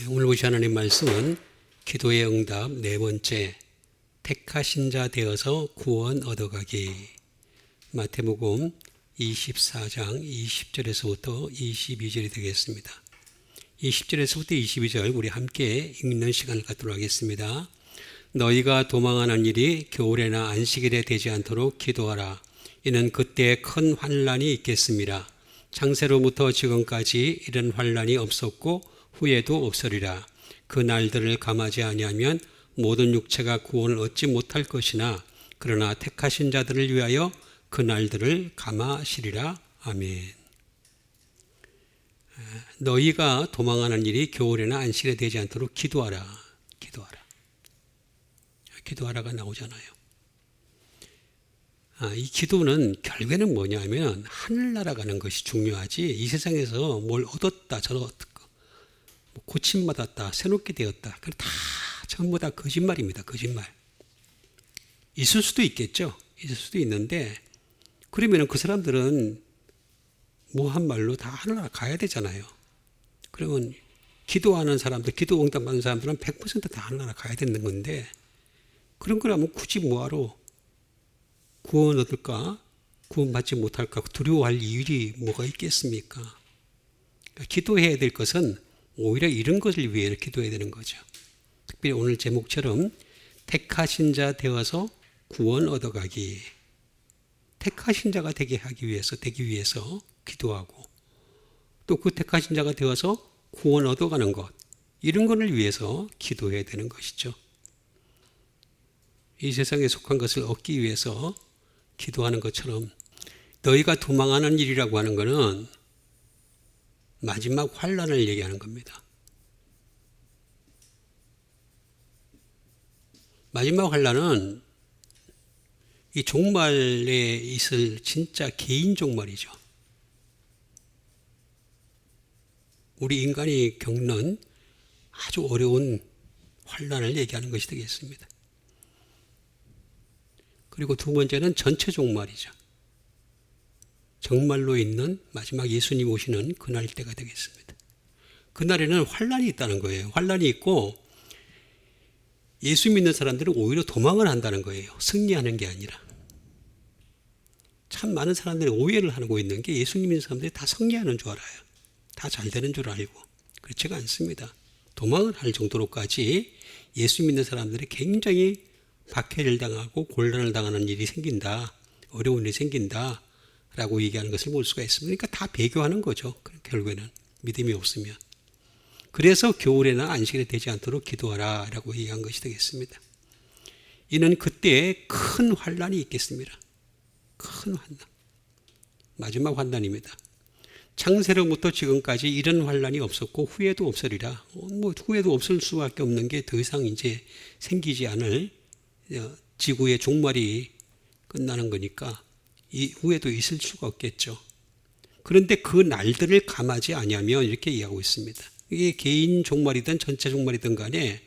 오늘 보시 하나님 말씀은 기도의 응답 네 번째, 택하신 자 되어서 구원 얻어가기. 마태복음 24장 20절에서부터 22절이 되겠습니다. 20절에서부터 22절 우리 함께 읽는 시간을 갖도록 하겠습니다. 너희가 도망하는 일이 겨울에나 안식일에 되지 않도록 기도하라. 이는 그때 큰 환난이 있겠습니다. 창세로부터 지금까지 이런 환난이 없었고 후에도 없으리라. 그 날들을 감하지 아니하면 모든 육체가 구원을 얻지 못할 것이나 그러나 택하신 자들을 위하여 그 날들을 감하시리라. 아멘. 너희가 도망하는 일이 겨울에나 안식일에 되지 않도록 기도하라. 기도하라가 나오잖아요. 이 기도는 결국에는 뭐냐면 하늘나라 가는 것이 중요하지, 이 세상에서 뭘 얻었다 저얻었다 고침받았다 새롭게 되었다, 그건 다 전부 다 거짓말입니다. 거짓말. 있을 수도 있겠죠. 있을 수도 있는데 그러면 그 사람들은 뭐 한 말로 다 하늘나라 가야 되잖아요. 그러면 기도하는 사람들, 기도 응답받는 사람들은 100% 다 하늘나라 가야 되는 건데, 그런 거라면 굳이 뭐하러 구원 얻을까, 구원받지 못할까 두려워할 이유이 뭐가 있겠습니까? 그러니까 기도해야 될 것은 오히려 이런 것을 위해 기도해야 되는 거죠. 특별히 오늘 제목처럼 택하신 자 되어서 구원 얻어가기. 택하신 자가 되기 위해서 기도하고, 또 그 택하신 자가 되어서 구원 얻어가는 것, 이런 것을 위해서 기도해야 되는 것이죠. 이 세상에 속한 것을 얻기 위해서 기도하는 것처럼 너희가 도망하는 일이라고 하는 것은 마지막 환난을 얘기하는 겁니다. 마지막 환난은 이 종말에 있을 진짜 개인 종말이죠. 우리 인간이 겪는 아주 어려운 환난을 얘기하는 것이 되겠습니다. 그리고 두 번째는 전체 종말이죠. 정말로 있는 마지막 예수님 오시는 그날 때가 되겠습니다. 그날에는 환난이 있다는 거예요. 환난이 있고 예수 믿는 사람들은 오히려 도망을 한다는 거예요. 승리하는 게 아니라. 참 많은 사람들이 오해를 하고 있는 게 예수님 믿는 사람들이 다 승리하는 줄 알아요. 다 잘 되는 줄 알고. 그렇지가 않습니다. 도망을 할 정도로까지 예수 믿는 사람들이 굉장히 박해를 당하고 곤란을 당하는 일이 생긴다, 어려운 일이 생긴다 라고 얘기하는 것을 볼 수가 있습니다. 그러니까 다 배교하는 거죠. 결국에는 믿음이 없으면. 그래서 겨울에나 안식일에 되지 않도록 기도하라 라고 얘기한 것이 되겠습니다. 이는 그때 큰 환난이 있겠습니다. 큰 환난. 마지막 환난입니다. 창세로부터 지금까지 이런 환난이 없었고 후에도 없으리라. 후에도 없을 수밖에 없는 게 더 이상 이제 생기지 않을 지구의 종말이 끝나는 거니까 이 후에도 있을 수가 없겠죠. 그런데 그 날들을 감하지 아니하면 이렇게 이야기하고 있습니다. 이게 개인 종말이든 전체 종말이든 간에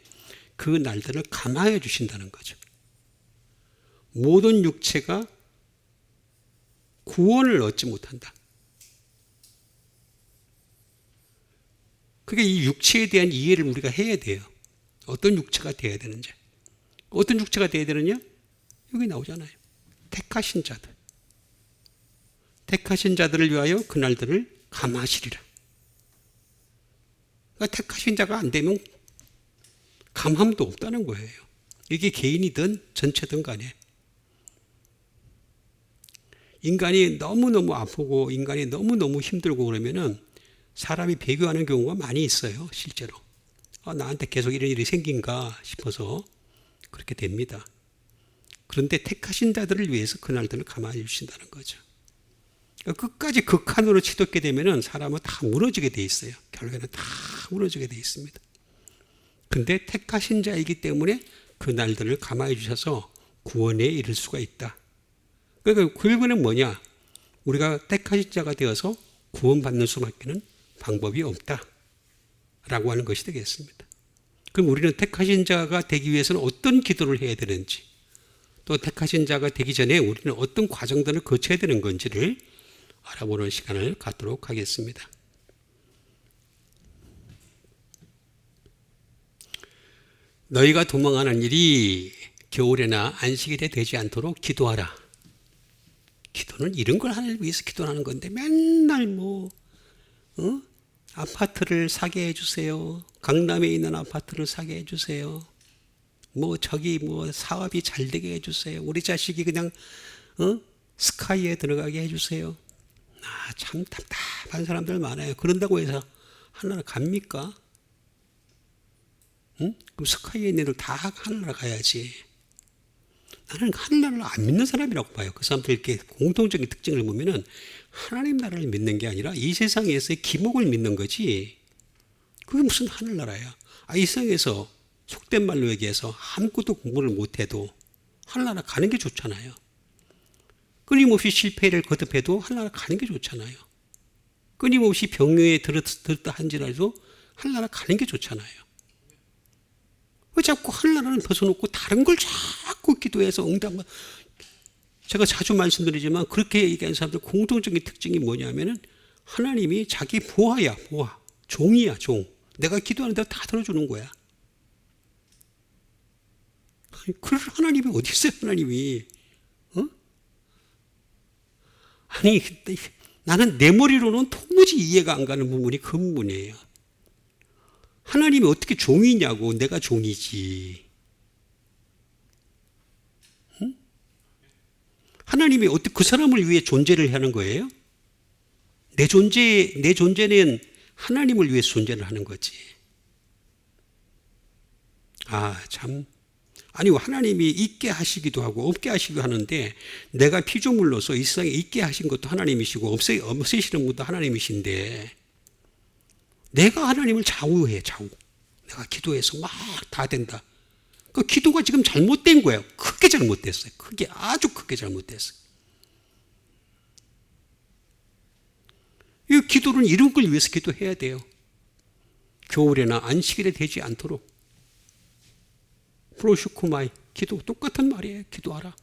그 날들을 감하여 주신다는 거죠. 모든 육체가 구원을 얻지 못한다. 그게 이 육체에 대한 이해를 우리가 해야 돼요. 어떤 육체가 되어야 되는지. 어떤 육체가 되어야 되느냐? 여기 나오잖아요. 택하신 자들. 택하신 자들을 위하여 그날들을 감하시리라. 그러니까 택하신 자가 안 되면 감함도 없다는 거예요. 이게 개인이든 전체든 간에. 인간이 너무너무 아프고 인간이 너무너무 힘들고 그러면은 사람이 배교하는 경우가 많이 있어요. 실제로. 나한테 계속 이런 일이 생긴가 싶어서 그렇게 됩니다. 그런데 택하신 자들을 위해서 그날들을 감화해 주신다는 거죠. 그러니까 끝까지 극한으로 치닫게 되면 사람은 다 무너지게 돼 있어요. 결국에는 다 무너지게 돼 있습니다. 근데 택하신 자이기 때문에 그날들을 감화해 주셔서 구원에 이를 수가 있다. 그러니까 결국에는 뭐냐? 우리가 택하신 자가 되어서 구원받는 수밖에는 방법이 없다 라고 하는 것이 되겠습니다. 그럼 우리는 택하신 자가 되기 위해서는 어떤 기도를 해야 되는지, 또 택하신 자가 되기 전에 우리는 어떤 과정들을 거쳐야 되는 건지를 알아보는 시간을 갖도록 하겠습니다. 너희가 도망하는 일이 겨울에나 안식일에 되지 않도록 기도하라. 기도는 이런 걸 하나님을 위해서 기도하는 건데 맨날 아파트를 사게 해주세요. 강남에 있는 아파트를 사게 해주세요. 저기 사업이 잘 되게 해주세요. 우리 자식이 그냥 스카이에 들어가게 해주세요. 참 답답한 사람들 많아요. 그런다고 해서 하늘나라 갑니까? 응? 그럼 스카이에 있는 애들 다 하늘나라 가야지. 나는 하늘나라를 안 믿는 사람이라고 봐요. 그 사람들 이렇게 공통적인 특징을 보면은 하나님 나라를 믿는 게 아니라 이 세상에서의 기목을 믿는 거지. 그게 무슨 하늘나라야? 이 세상에서 속된 말로 얘기해서 아무것도 공부를 못해도 하늘나라 가는 게 좋잖아요. 끊임없이 실패를 거듭해도 하늘나라 가는 게 좋잖아요. 끊임없이 병에 들었다 한지라도 하늘나라 가는 게 좋잖아요. 왜 자꾸 하늘나라는 벗어놓고 다른 걸 자꾸 기도해서 응답. 제가 자주 말씀드리지만 그렇게 얘기하는 사람들 공통적인 특징이 뭐냐면은 하나님이 자기 보아야, 보아. 종이야, 종. 내가 기도하는 대로 다 들어주는 거야. 그럴 하나님이 어디 있어요, 하나님이? 아니, 나는 내 머리로는 도무지 이해가 안 가는 부분이 그 부분이에요. 하나님이 어떻게 종이냐고. 내가 종이지. 응? 하나님이 어떻게 그 사람을 위해 존재를 하는 거예요? 내 존재는 하나님을 위해 존재를 하는 거지. 참. 아니, 하나님이 있게 하시기도 하고 없게 하시기도 하는데 내가 피조물로서 이 세상에 있게 하신 것도 하나님이시고 없애시는 분도 하나님이신데 내가 하나님을 좌우해, 좌우. 내가 기도해서 막 다 된다. 그 기도가 지금 잘못된 거예요. 크게 잘못됐어요. 아주 크게 잘못됐어요. 이 기도는 이런 걸 위해서 기도해야 돼요. 겨울에나 안식일에 되지 않도록. 프로슈쿠마이, 기도 똑같은 말이에요. 기도하라.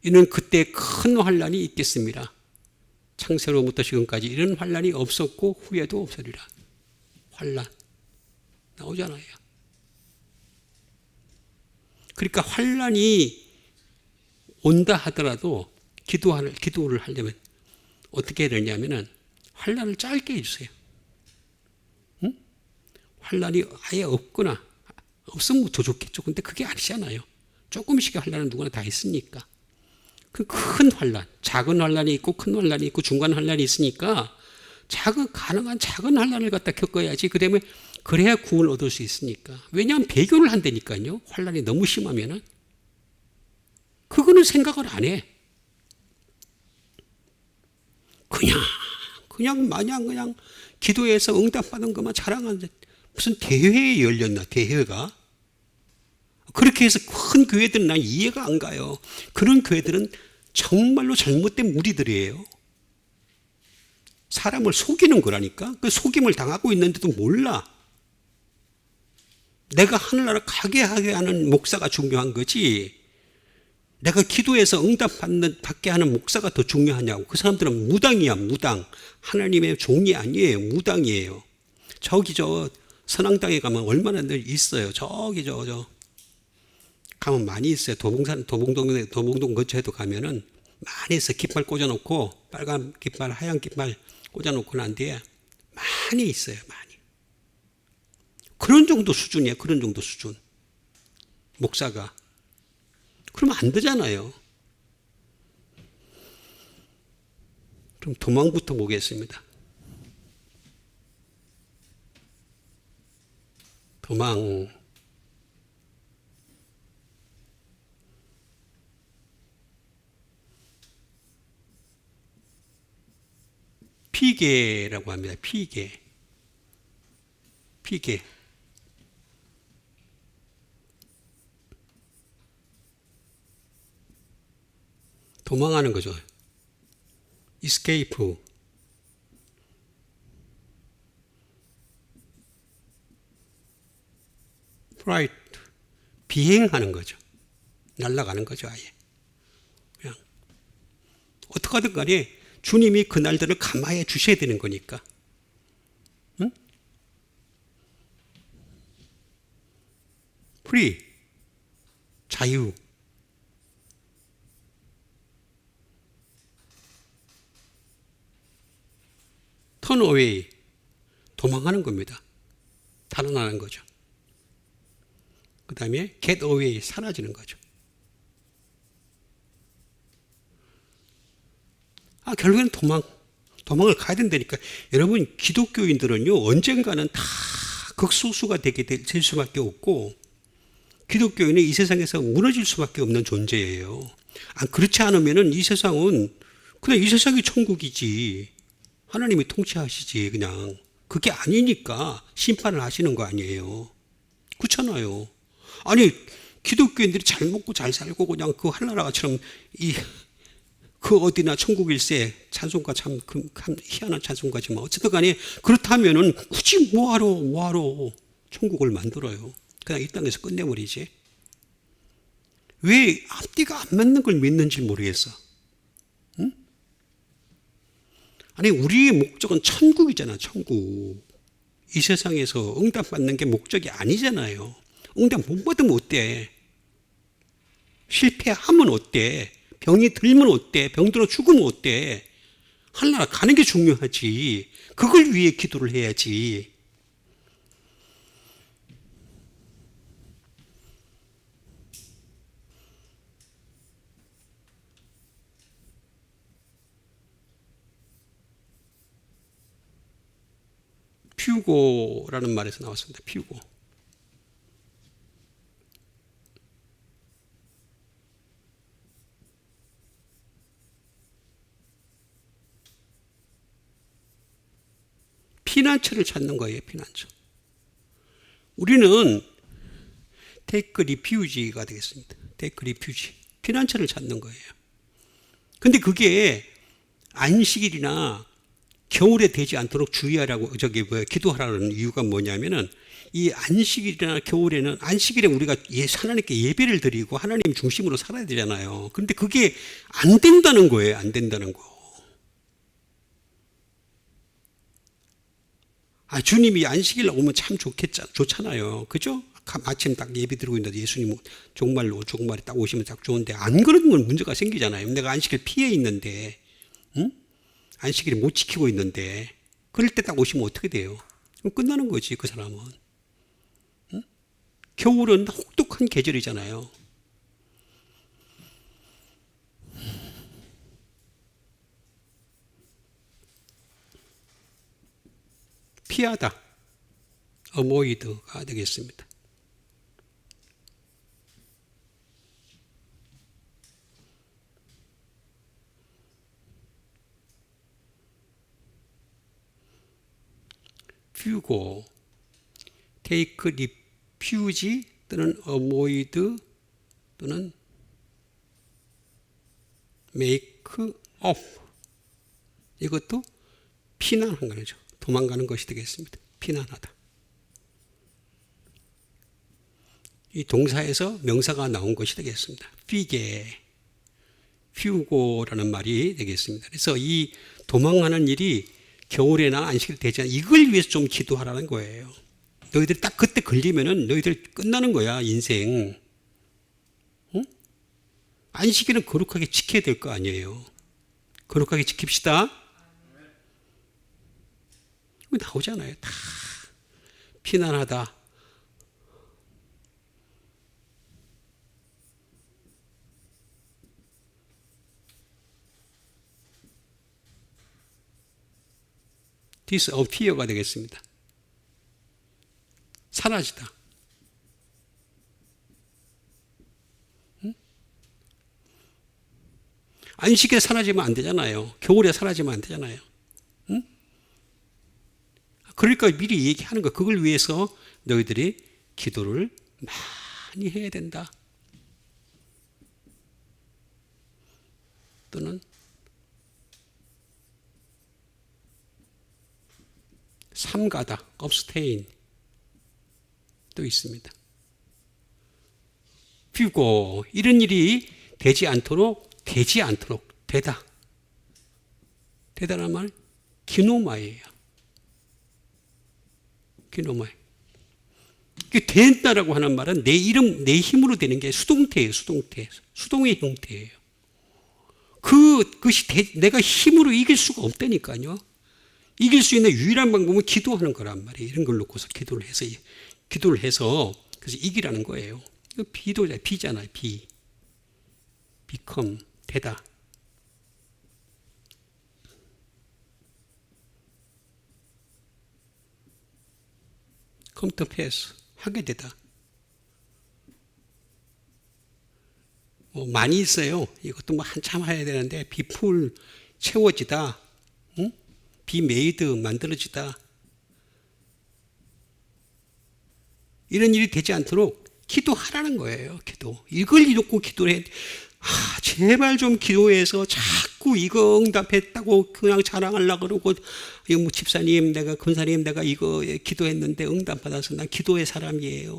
이는 그때 큰 환난이 있겠습니다. 창세로부터 지금까지 이런 환난이 없었고 후에도 없으리라. 환난 나오잖아요. 그러니까 환난이 온다 하더라도 기도를 하려면 어떻게 해야 되냐면은 환난을 짧게 해주세요. 응? 환난이 아예 없으면 더 좋겠죠. 근데 그게 아니잖아요. 조금씩의 환난은 누구나 다 있으니까. 그 큰 환난, 작은 환난이 있고 큰 환난이 있고 중간 환난이 있으니까 가능한 작은 환난을 갖다 겪어야지. 그래야 구원을 얻을 수 있으니까. 왜냐하면 배교를 한다니까요. 환난이 너무 심하면은. 그거는 생각을 안 해. 그냥 기도해서 응답받은 것만 자랑하는데 무슨 대회에 열렸나, 대회가? 그렇게 해서 큰 교회들은 난 이해가 안 가요. 그런 교회들은 정말로 잘못된 무리들이에요. 사람을 속이는 거라니까. 그 속임을 당하고 있는데도 몰라. 내가 하늘나라 가게 하게 하는 목사가 중요한 거지. 내가 기도해서 받게 하는 목사가 더 중요하냐고. 그 사람들은 무당이야, 무당. 하나님의 종이 아니에요. 무당이에요. 저기 선앙당에 가면 얼마나 늘 있어요. 저기 가면 많이 있어요. 도봉동 근처에도 가면은 많이 있어요. 깃발 꽂아놓고 빨간 깃발, 하얀 깃발 꽂아놓고 난 뒤에 많이 있어요. 많이. 그런 정도 수준이에요. 그런 정도 수준. 목사가. 그러면 안 되잖아요. 그럼 도망부터 보겠습니다. 도망. 피계라고 합니다. 피계. 도망하는 거죠. escape. flight. 비행하는 거죠. 날아가는 거죠, 아예. 그냥 어떻게든 간에 주님이 그날들을 감화해 주셔야 되는 거니까. 응? 프리, 자유. 턴 어웨이, 도망하는 겁니다. 달아나는 거죠. 그 다음에 get away, 사라지는 거죠. 결국에는 도망을 가야 된다니까. 여러분, 기독교인들은요, 언젠가는 다 극소수가 될 수밖에 없고, 기독교인은 이 세상에서 무너질 수밖에 없는 존재예요. 그렇지 않으면은 이 세상은 그냥 이 세상이 천국이지. 하나님이 통치하시지, 그냥. 그게 아니니까 심판을 하시는 거 아니에요. 그렇잖아요. 아니, 기독교인들이 잘 먹고 잘 살고 그냥 그 한나라처럼 그 어디나 천국일세 찬송가 참 희한한 찬송가지만 어쨌든 간에 그렇다면은 굳이 뭐하러 천국을 만들어요. 그냥 이 땅에서 끝내버리지. 왜 앞뒤가 안 맞는 걸 믿는지 모르겠어. 응? 아니, 우리의 목적은 천국이잖아, 천국. 이 세상에서 응답받는 게 목적이 아니잖아요. 응답 못 받으면 어때? 실패하면 어때? 병이 들면 어때? 병들어 죽으면 어때? 하늘나라 가는 게 중요하지. 그걸 위해 기도를 해야지. 피우고라는 말에서 나왔습니다. 피우고. 피난처를 찾는 거예요. 피난처. 우리는 take refuge가 되겠습니다. take refuge. 피난처를 찾는 거예요. 근데 그게 안식일이나 겨울에 되지 않도록 주의하라고 기도하라는 이유가 뭐냐면은 이 안식일이나 겨울에는 안식일에 우리가 하나님께 예배를 드리고 하나님 중심으로 살아야 되잖아요. 그런데 그게 안 된다는 거예요. 안 된다는 거. 주님이 안식일 오면 참 좋잖아요. 그죠? 마침 딱 예배 드리고 있는데 예수님 종말에 딱 오시면 딱 좋은데 안 그러면 문제가 생기잖아요. 내가 안식일 피해 있는데, 응? 안식일 못 지키고 있는데, 그럴 때 딱 오시면 어떻게 돼요? 그럼 끝나는 거지, 그 사람은. 응? 겨울은 혹독한 계절이잖아요. 피하다, avoid가 되겠습니다. 피우고, take refuge 또는 avoid 또는 make off. 이것도 피난한 거죠. 도망가는 것이 되겠습니다. 피난하다. 이 동사에서 명사가 나온 것이 되겠습니다. 피게, 피우고라는 말이 되겠습니다. 그래서 이 도망하는 일이 겨울에나 안식일 되지 않아 이걸 위해서 좀 기도하라는 거예요. 너희들이 딱 그때 걸리면은 너희들 끝나는 거야, 인생. 응? 안식일은 거룩하게 지켜야 될 거 아니에요. 거룩하게 지킵시다. 나오잖아요. 다 피난하다. disappear가 되겠습니다. 사라지다. 응? 안식일에 사라지면 안 되잖아요. 겨울에 사라지면 안 되잖아요. 응? 그러니까 미리 얘기하는 거. 그걸 위해서 너희들이 기도를 많이 해야 된다. 또는 삼가다, abstain 또 있습니다. 피우고 이런 일이 되지 않도록 되다라는 말 기노마예요. 기노마. 된다라고 하는 말은 내 이름, 내 힘으로 되는 게 수동태예요. 수동의 형태예요. 그것이 내가 힘으로 이길 수가 없다니까요. 이길 수 있는 유일한 방법은 기도하는 거란 말이에요. 이런 걸 놓고서 기도를 해서 그래서 이기라는 거예요. 이거 비잖아요. become, 되다. come to pass, 하게 되다. 많이 있어요. 이것도 한참 해야 되는데, be full, 채워지다. 응? be made, 만들어지다. 이런 일이 되지 않도록 기도하라는 거예요. 기도. 이걸 놓고 기도를 해. 제발 좀 기도해서 자꾸 이거 응답했다고 그냥 자랑하려고 그러고, 이거 집사님, 내가 권사님, 내가 이거 기도했는데 응답받아서 난 기도의 사람이에요.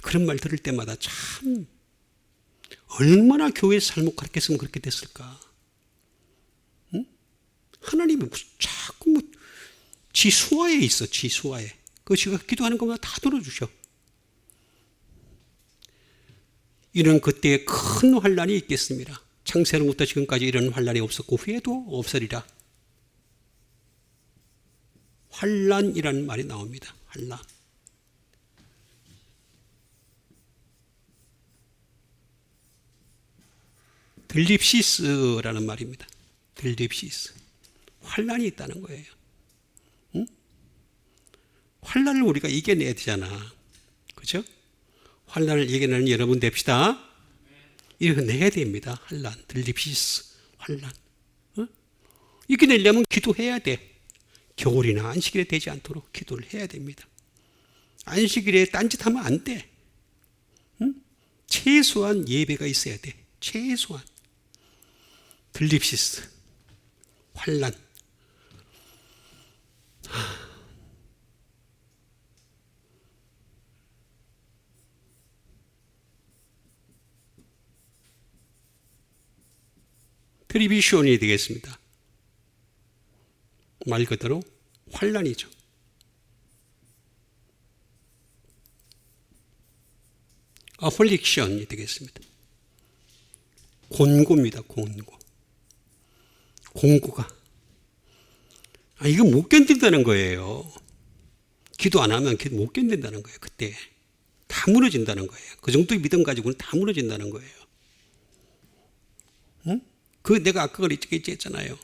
그런 말 들을 때마다 참 얼마나 교회 삶을 가르쳤으면 그렇게 됐을까. 응? 하나님은 자꾸 지수화에 있어. 지수화에. 지가 기도하는 것마다 다 들어주셔. 이런 그때에 큰 환란이 있겠습니다. 창세로부터 지금까지 이런 환란이 없었고 후에도 없으리라. 환란이라는 말이 나옵니다. 환란. 들립시스라는 말입니다. 들립시스. 환란이 있다는 거예요. 응? 환란을 우리가 이겨내야 되잖아. 그죠? 환란을 이겨내는 여러분 됩시다. 이겨내야 됩니다. 환란, 들립시스, 환란. 어? 이겨내려면 기도해야 돼. 겨울이나 안식일에 되지 않도록 기도를 해야 됩니다. 안식일에 딴짓하면 안 돼. 응? 최소한 예배가 있어야 돼. 최소한. 들립시스, 환란. 트리비션이 되겠습니다. 말 그대로 환란이죠. 어플릭션이 되겠습니다. 곤고입니다. 공고가. 이거 못 견딘다는 거예요. 기도 안 하면 못 견딘다는 거예요. 그때 다 무너진다는 거예요. 그 정도의 믿음 가지고는 다 무너진다는 거예요. 응? 내가 아까 얘기했잖아요.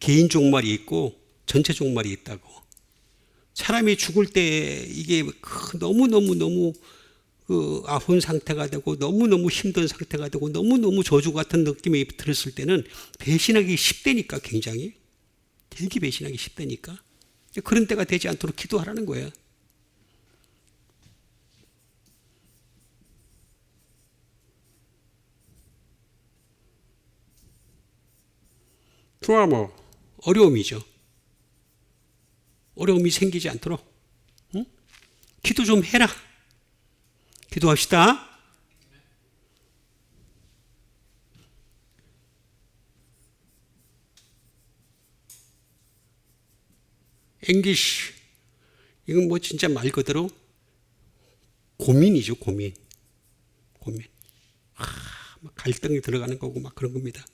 개인 종말이 있고 전체 종말이 있다고. 사람이 죽을 때 이게 너무 아픈 상태가 되고 너무너무 힘든 상태가 되고 너무너무 저주 같은 느낌이 들었을 때는 배신하기 쉽다니까. 굉장히 되게 배신하기 쉽다니까. 그런 때가 되지 않도록 기도하라는 거예요. 트라우마, 어려움이죠. 어려움이 생기지 않도록 응? 기도 좀 해라. 기도합시다. 앵기시, 이건 진짜 말 그대로 고민이죠. 고민. 갈등이 들어가는 거고 그런 겁니다.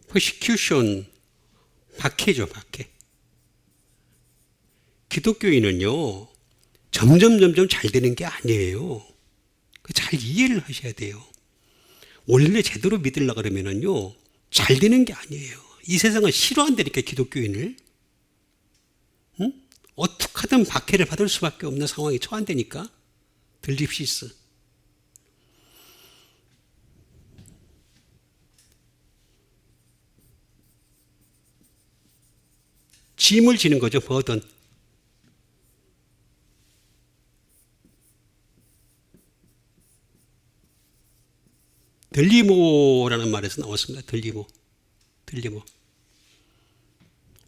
persecution, 박해죠. 박해. 기독교인은요, 점점 잘 되는 게 아니에요. 잘 이해를 하셔야 돼요. 원래 제대로 믿으려고 그러면은요, 잘 되는 게 아니에요. 이 세상은 싫어한다니까, 기독교인을. 응? 어떻게 하든 박해를 받을 수밖에 없는 상황에 처한다니까. 들립시스. 짐을 지는 거죠. 버든. 들리모라는 말에서 나왔습니다. 들리모.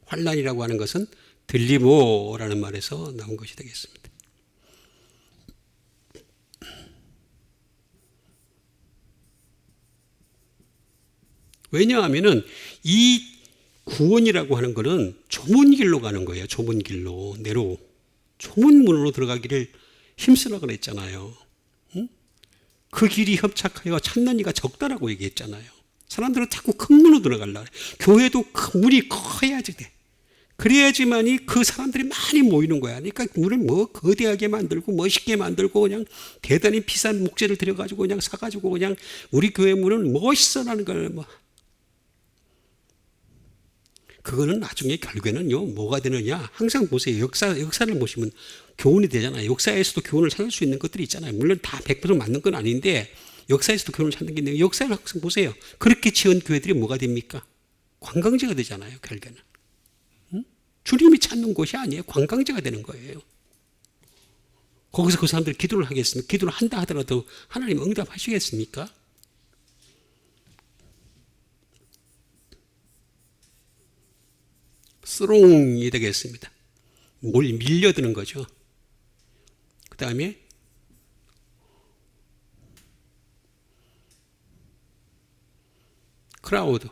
환란이라고 하는 것은 들리모라는 말에서 나온 것이 되겠습니다. 왜냐하면은 이 구원이라고 하는 것은 좁은 길로 가는 거예요. 좁은 길로, 내로. 좁은 문으로 들어가기를 힘쓰라 그랬잖아요. 응? 그 길이 협착하여 찾는 이가 적다라고 얘기했잖아요. 사람들은 자꾸 큰 문으로 들어가려고 해. 교회도 큰 문이 커야지 돼. 그래야지만이 그 사람들이 많이 모이는 거야. 그러니까 문을 뭐 거대하게 만들고 멋있게 만들고 그냥 대단히 비싼 목재를 들여가지고 그냥 사가지고 그냥 우리 교회 문은 멋있어라는 걸 뭐. 그거는 나중에 결국에는요, 뭐가 되느냐. 항상 보세요. 역사를 보시면 교훈이 되잖아요. 역사에서도 교훈을 찾을 수 있는 것들이 있잖아요. 물론 다 100% 맞는 건 아닌데, 역사에서도 교훈을 찾는 게 있는데, 역사를 항상 보세요. 그렇게 지은 교회들이 뭐가 됩니까? 관광지가 되잖아요, 결국에는. 응? 주님이 찾는 곳이 아니에요. 관광지가 되는 거예요. 거기서 그 사람들이 기도를 하겠습니까? 기도를 한다 하더라도 하나님 응답하시겠습니까? 스롱이 되겠습니다. 밀려드는 거죠. 그 다음에 크라우드,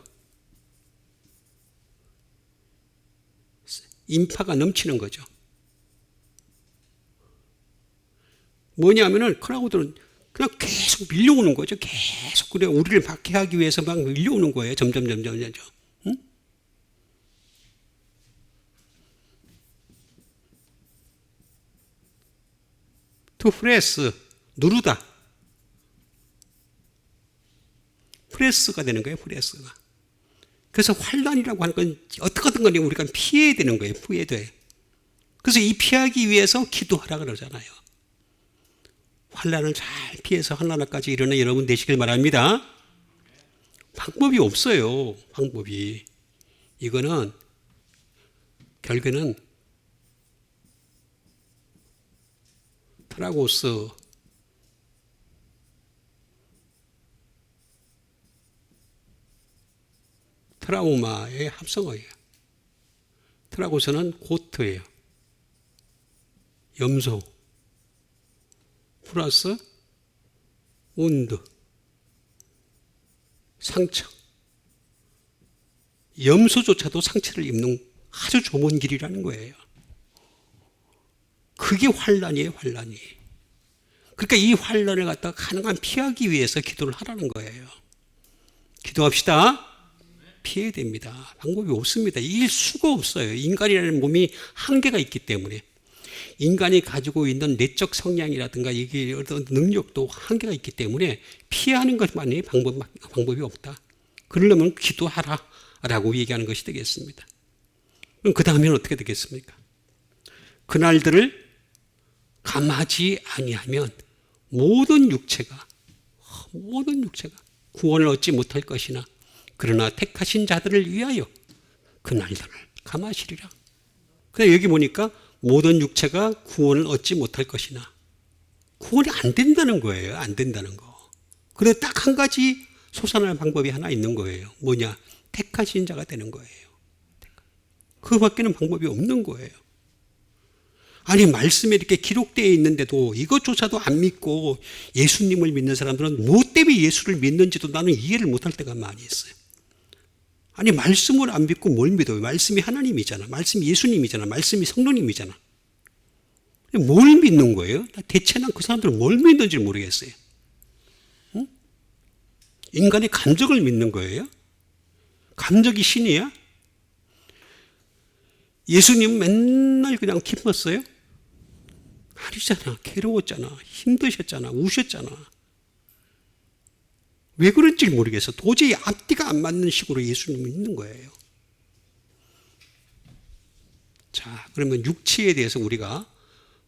인파가 넘치는 거죠. 뭐냐면은 크라우드는 그냥 계속 밀려오는 거죠. 계속 그래 우리를 박해하기 위해서 막 밀려오는 거예요. 점점. 응? To press, 누르다. 프레스가 되는 거예요. 프레스가. 그래서 환란이라고 하는 건 어떻게든 간에 우리가 피해야 되는 거예요. 피해야 돼. 그래서 이 피하기 위해서 기도하라 그러잖아요. 환란을 잘 피해서 환란까지 이르는 여러분 되시길 바랍니다. 방법이 없어요. 방법이. 이거는 결국에는 트라고스, 트라우마의 합성어예요. 트라고스는 고트예요. 염소 플러스 운드, 상처. 염소조차도 상처를 입는 아주 좁은 길이라는 거예요. 그게 환란이에요, 환란이. 그러니까 이 환란을 갖다가 가능한 피하기 위해서 기도를 하라는 거예요. 기도합시다. 피해야 됩니다. 방법이 없습니다. 이길 수가 없어요. 인간이라는 몸이 한계가 있기 때문에. 인간이 가지고 있는 내적 성향이라든가 이게 어떤 능력도 한계가 있기 때문에 피하는 것만이 방법이 없다. 그러려면 기도하라 라고 얘기하는 것이 되겠습니다. 그럼 그 다음에는 어떻게 되겠습니까? 그날들을 감하지 아니하면 모든 육체가 구원을 얻지 못할 것이나 그러나 택하신 자들을 위하여 그날들을 감하시리라. 근데 여기 보니까 모든 육체가 구원을 얻지 못할 것이나 구원이 안 된다는 거예요. 안 된다는 거. 그런데 딱 한 가지 솟아날 방법이 하나 있는 거예요. 뭐냐? 택하신 자가 되는 거예요. 그밖에는 방법이 없는 거예요. 아니 말씀에 이렇게 기록되어 있는데도 이것조차도 안 믿고 예수님을 믿는 사람들은 뭐 때문에 예수를 믿는지도 나는 이해를 못할 때가 많이 있어요. 아니 말씀을 안 믿고 뭘 믿어요? 말씀이 하나님이잖아. 말씀이 예수님이잖아. 말씀이 성령님이잖아. 뭘 믿는 거예요? 대체 난 그 사람들은 뭘 믿는지 모르겠어요. 응? 인간의 감정을 믿는 거예요? 감정이 신이야? 예수님 맨날 그냥 기뻤어요? 아니잖아. 괴로웠잖아. 힘드셨잖아. 우셨잖아. 왜 그런지 모르겠어. 도저히 앞뒤가 안 맞는 식으로 예수님을 믿는 거예요. 자, 그러면 육체에 대해서 우리가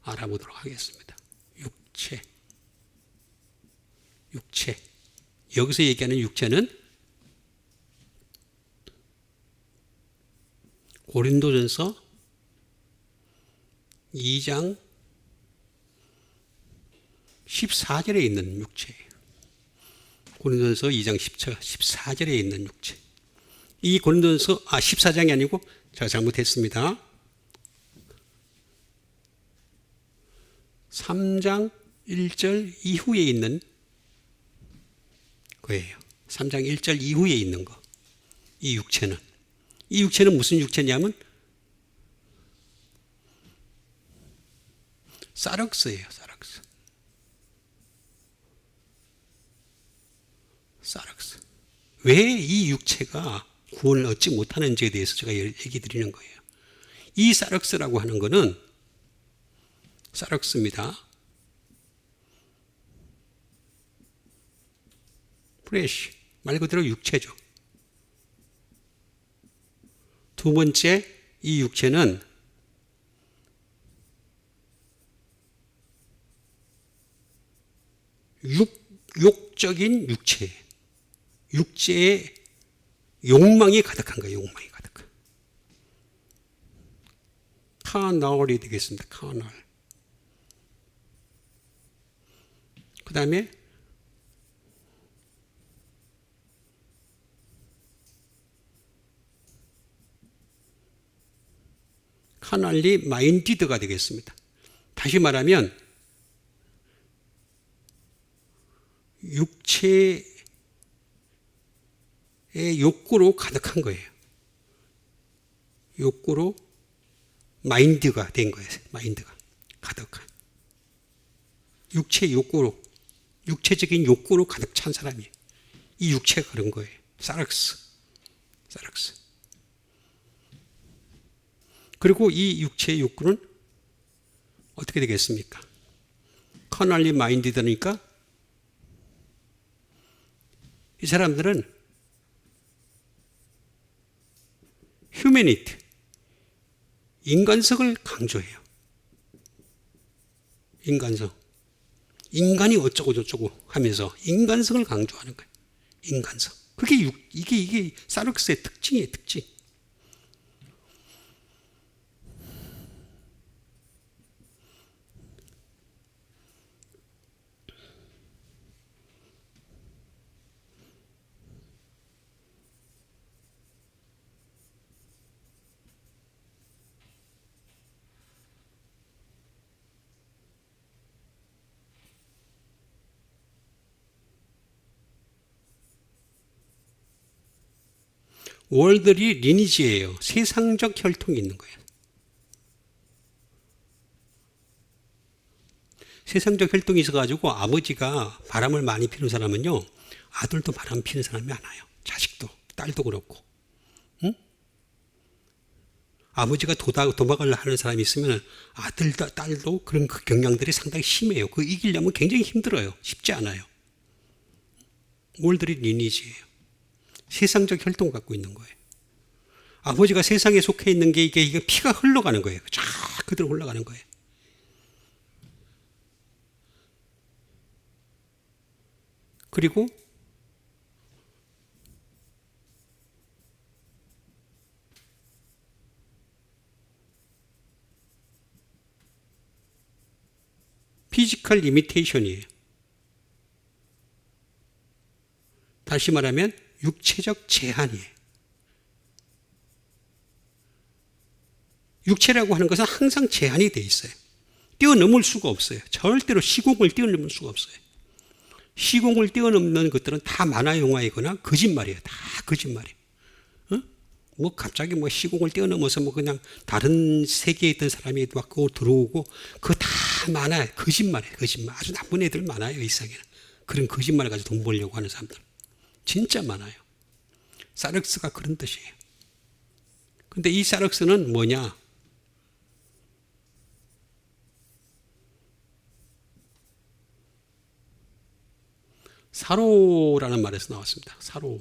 알아보도록 하겠습니다. 육체. 여기서 얘기하는 육체는 고린도전서 2장 14절에 있는 육체예요. 고린도전서 2장 14절에 있는 육체. 이 고린도전서 14장이 아니고 제가 잘못했습니다. 3장 1절 이후에 있는 거예요. 3장 1절 이후에 있는 거. 이 육체는. 이 육체는 무슨 육체냐면 사럭스예요. 사럭스. 사럭스. 왜 이 육체가 구원을 얻지 못하는지에 대해서 제가 얘기 드리는 거예요. 이 사럭스라고 하는 거는 사럭스입니다. 프레쉬. 말 그대로 육체죠. 두 번째, 이 육체는 욕적인 육체. 육체의 욕망이 가득한 거예요. 욕망이 가득한. 카널이 되겠습니다. 카널. 그 다음에 카널리 마인디드가 되겠습니다. 다시 말하면 육체의 욕구로 가득한 거예요. 욕구로 마인드가 된 거예요. 마인드가 가득한. 육체의 욕구로, 육체적인 욕구로 가득 찬 사람이 이 육체가 그런 거예요. 사럭스. 사럭스. 그리고 이 육체의 욕구는 어떻게 되겠습니까? 커널리 마인디드니까 이 사람들은 휴머니티, 인간성을 강조해요. 인간성. 인간이 어쩌고 저쩌고 하면서 인간성을 강조하는 거예요. 인간성. 이게 사럭스의 특징이에요. 특징. 월들이 리니지예요. 세상적 혈통이 있는 거예요. 세상적 혈통이 있어가지고 아버지가 바람을 많이 피는 사람은요, 아들도 바람 피는 사람이 많아요. 자식도, 딸도 그렇고. 응? 아버지가 도박을 하는 사람이 있으면 아들도, 딸도 그런 그 경향들이 상당히 심해요. 그거 이기려면 굉장히 힘들어요. 쉽지 않아요. 월들이 리니지예요. 세상적 혈통을 갖고 있는 거예요. 아버지가 세상에 속해 있는 게 이게 피가 흘러가는 거예요. 쫙 그대로 흘러가는 거예요. 그리고 피지컬 리미테이션이에요. 다시 말하면 육체적 제한이에요. 육체라고 하는 것은 항상 제한이 돼 있어요. 뛰어넘을 수가 없어요. 절대로 시공을 뛰어넘을 수가 없어요. 시공을 뛰어넘는 것들은 다 만화 영화이거나 거짓말이에요. 다 거짓말이에요. 어? 뭐 갑자기 뭐 시공을 뛰어넘어서 뭐 그냥 다른 세계에 있던 사람이 막 들어오고 그거 다 만화예요. 거짓말이에요. 거짓말. 아주 나쁜 애들 많아요. 이 세상에는. 그런 거짓말을 가지고 돈 벌려고 하는 사람들. 진짜 많아요. 사럭스가 그런 뜻이에요. 근데 이 사럭스는 뭐냐? 사로라는 말에서 나왔습니다. 사로.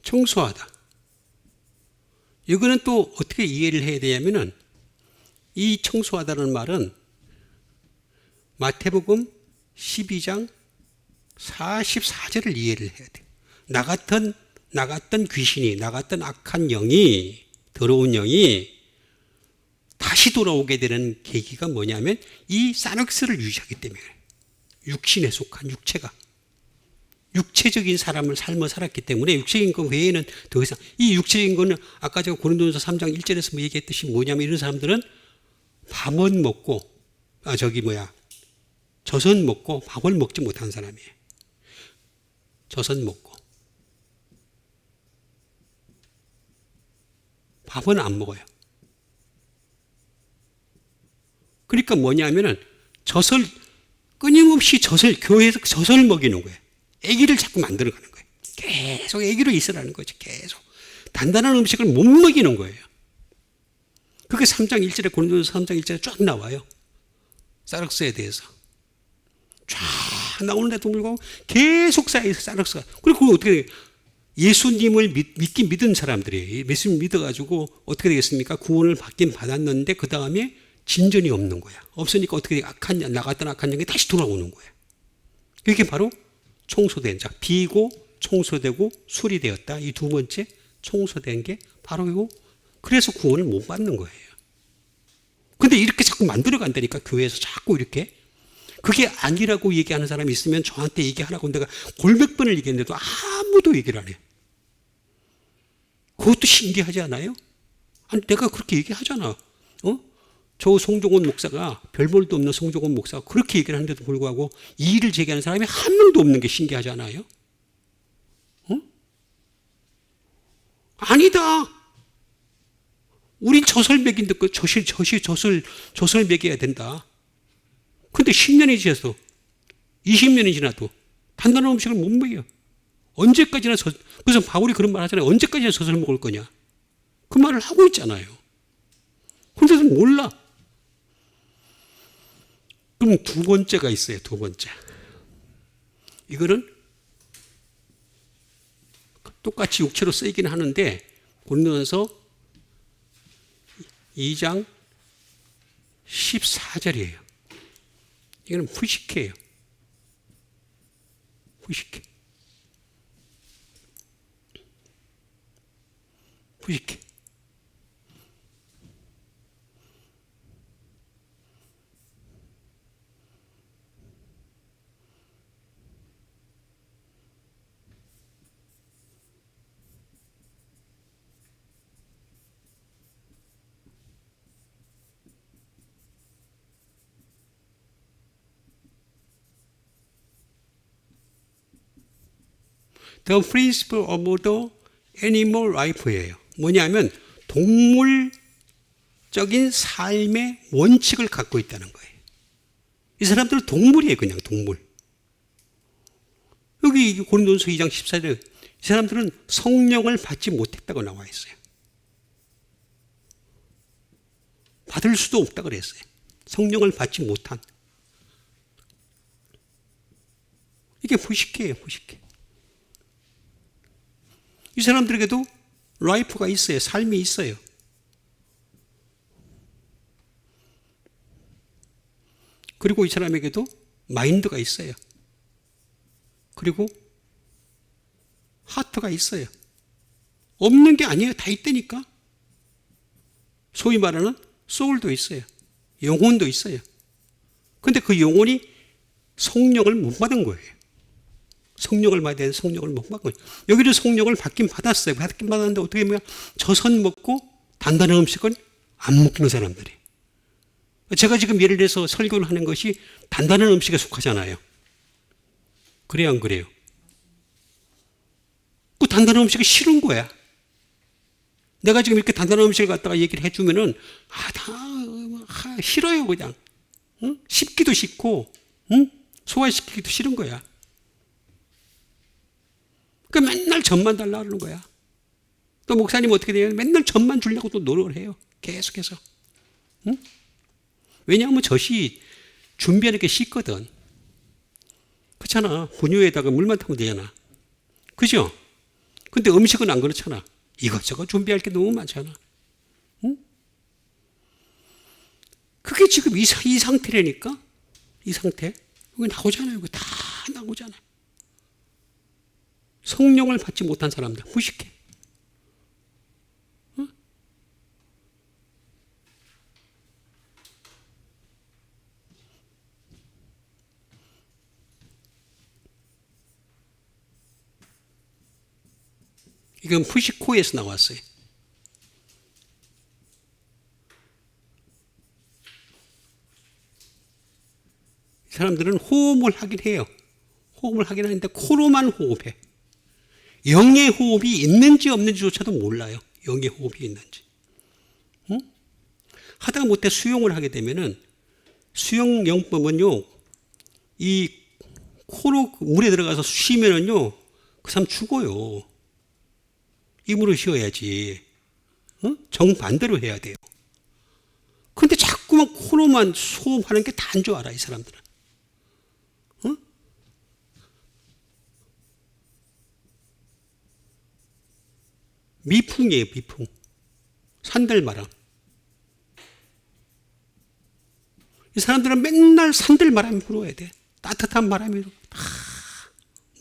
청소하다. 이거는 또 어떻게 이해를 해야 되냐면은 이 청소하다는 말은 마태복음 12장 44절을 이해를 해야 돼요. 나 같던 귀신이, 나 같던 악한 영이, 더러운 영이 다시 돌아오게 되는 계기가 뭐냐면 이 사럭스를 유지하기 때문에 육신에 속한 육체가 육체적인 삶을 살았기 때문에 육체적인 것 외에는 더 이상 이 육체적인 거는 아까 제가 고린도전서 3장 1절에서 뭐 얘기했듯이 뭐냐면 이런 사람들은 밥은 먹고 젖은 먹고 밥을 먹지 못한 사람이에요. 젖은 먹고 밥은 안 먹어요. 그러니까 뭐냐면은 끊임없이 교회에서 젖을 먹이는 거예요. 아기를 자꾸 만들어가는 거예요. 계속 아기로 있으라는 거죠. 계속 단단한 음식을 못 먹이는 거예요. 그게 3장 1절에 고린도전서 3장 1절에 쫙 나와요. 사륵스에 대해서 쫙 나오는데도 불구하고 계속 쌓여서 사륵스가 그리고 그걸 어떻게 예수님을 믿은 사람들이 예수님 믿어가지고 어떻게 되겠습니까? 구원을 받긴 받았는데 그 다음에 진전이 없는 거야. 없으니까 어떻게 나갔던 악한 영이 다시 돌아오는 거야. 이게 바로 청소된 자, 비고 청소되고 수리되었다. 이 두 번째 청소된 게 바로 이거. 그래서 구원을 못 받는 거예요. 근데 이렇게 자꾸 만들어 간다니까 교회에서 자꾸 이렇게. 그게 아니라고 얘기하는 사람이 있으면 저한테 얘기하라고 내가 골몇 번을 얘기했는데도 아무도 얘기를 안 해. 그것도 신기하지 않아요? 아니 내가 그렇게 얘기하잖아. 저 송종원 목사가 별볼도 없는 송종원 목사가 그렇게 얘기를 하는데도 불구하고 이의를 제기하는 사람이 한 명도 없는 게 신기하지 않아요? 아니다. 우린 젖을 먹인데 그 젖을 먹여야 된다. 근데 10년이 지나서 20년이 지나도 단단한 음식을 못 먹여. 언제까지나 그래서 바울이 그런 말 하잖아요. 언제까지나 젖을 먹을 거냐. 그 말을 하고 있잖아요. 근데도 몰라. 그럼 두 번째가 있어요. 두 번째. 이거는 똑같이 육체로 쓰이긴 하는데 고린도전서 2장 14절이에요. 이거는 후식해요. 후식해. The principle of the animal life예요. 뭐냐면 동물적인 삶의 원칙을 갖고 있다는 거예요. 이 사람들은 동물이에요. 그냥 동물. 여기 고린도전서 2장 14절에 이 사람들은 성령을 받지 못했다고 나와 있어요. 받을 수도 없다 그랬어요. 성령을 받지 못한. 이게 무식해요. 무식해. 이 사람들에게도 라이프가 있어요. 삶이 있어요. 그리고 이 사람에게도 마인드가 있어요. 그리고 하트가 있어요. 없는 게 아니에요. 다 있다니까. 소위 말하는 소울도 있어요. 영혼도 있어요. 근데 그 영혼이 성령을 못 받은 거예요. 성령을 받아야 되는데 성령을 못 받고 여기도 성령을 받긴 받았어요. 받긴 받았는데 어떻게 보면 젖은 먹고 단단한 음식은 안 먹는 사람들이. 제가 지금 예를 들어서 설교를 하는 것이 단단한 음식에 속하잖아요. 그래요, 안 그래요? 그 단단한 음식이 싫은 거야. 내가 지금 이렇게 단단한 음식을 갖다가 얘기를 해주면은 다 싫어요, 그냥. 응? 씹기도 싫고, 응? 소화시키기도 싫은 거야. 그 맨날 젖만 달라 그러는 거야. 또 목사님 어떻게 돼요? 맨날 젖만 주려고 또 노력을 해요. 계속해서. 응? 왜냐하면 젖이 준비하는 게 쉽거든. 그렇잖아. 분유에다가 물만 타면 되잖아. 그죠? 근데 음식은 안 그렇잖아. 이것저것 준비할 게 너무 많잖아. 응? 그게 지금 이 상태라니까? 이 상태. 여기 나오잖아요. 여기 다 나오잖아. 성령을 받지 못한 사람들. 무식해. 응? 이건 푸시코에서 나왔어요. 이 사람들은 호흡을 하긴 해요. 호흡을 하긴 하는데 코로만 호흡해. 영의 호흡이 있는지 없는지조차도 몰라요. 영의 호흡이 있는지. 응? 하다 못해 수영을 하게 되면은 수영 영법은요, 이 코로 물에 들어가서 쉬면은요, 그 사람 죽어요. 입으로 쉬어야지. 응? 정반대로 해야 돼요. 근데 자꾸만 코로만 호흡하는 게 다인 줄 알아, 이 사람들은. 응? 미풍이에요, 미풍. 산들바람. 이 사람들은 맨날 산들바람이 불어야 돼. 따뜻한 바람이,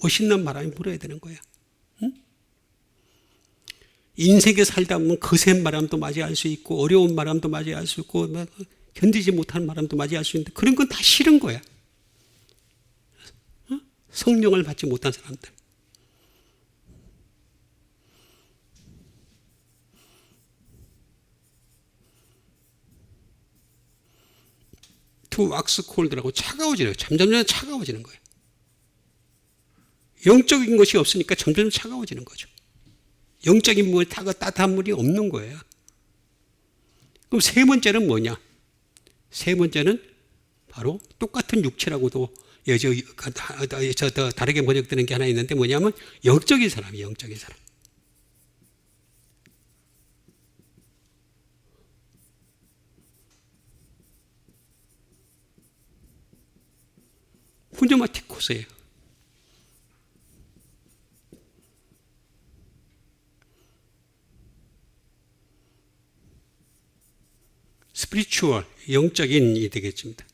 멋있는 바람이 불어야 되는 거야. 응? 인생에 살다 보면 거센 바람도 맞이할 수 있고, 어려운 바람도 맞이할 수 있고, 견디지 못하는 바람도 맞이할 수 있는데, 그런 건 다 싫은 거야. 응? 성령을 받지 못한 사람들. 투 왁스 콜드라고 차가워지는 거예요. 점점 차가워지는 거예요. 영적인 것이 없으니까 점점 차가워지는 거죠. 영적인 물, 따뜻한 물이 없는 거예요. 그럼 세 번째는 뭐냐? 세 번째는 바로 똑같은 육체라고도 다르게 번역되는 게 하나 있는데 뭐냐면 영적인 사람이에요. 영적인 사람. 푸뉴마티코스예요. 스피리추얼, 영적인이 되겠습니다.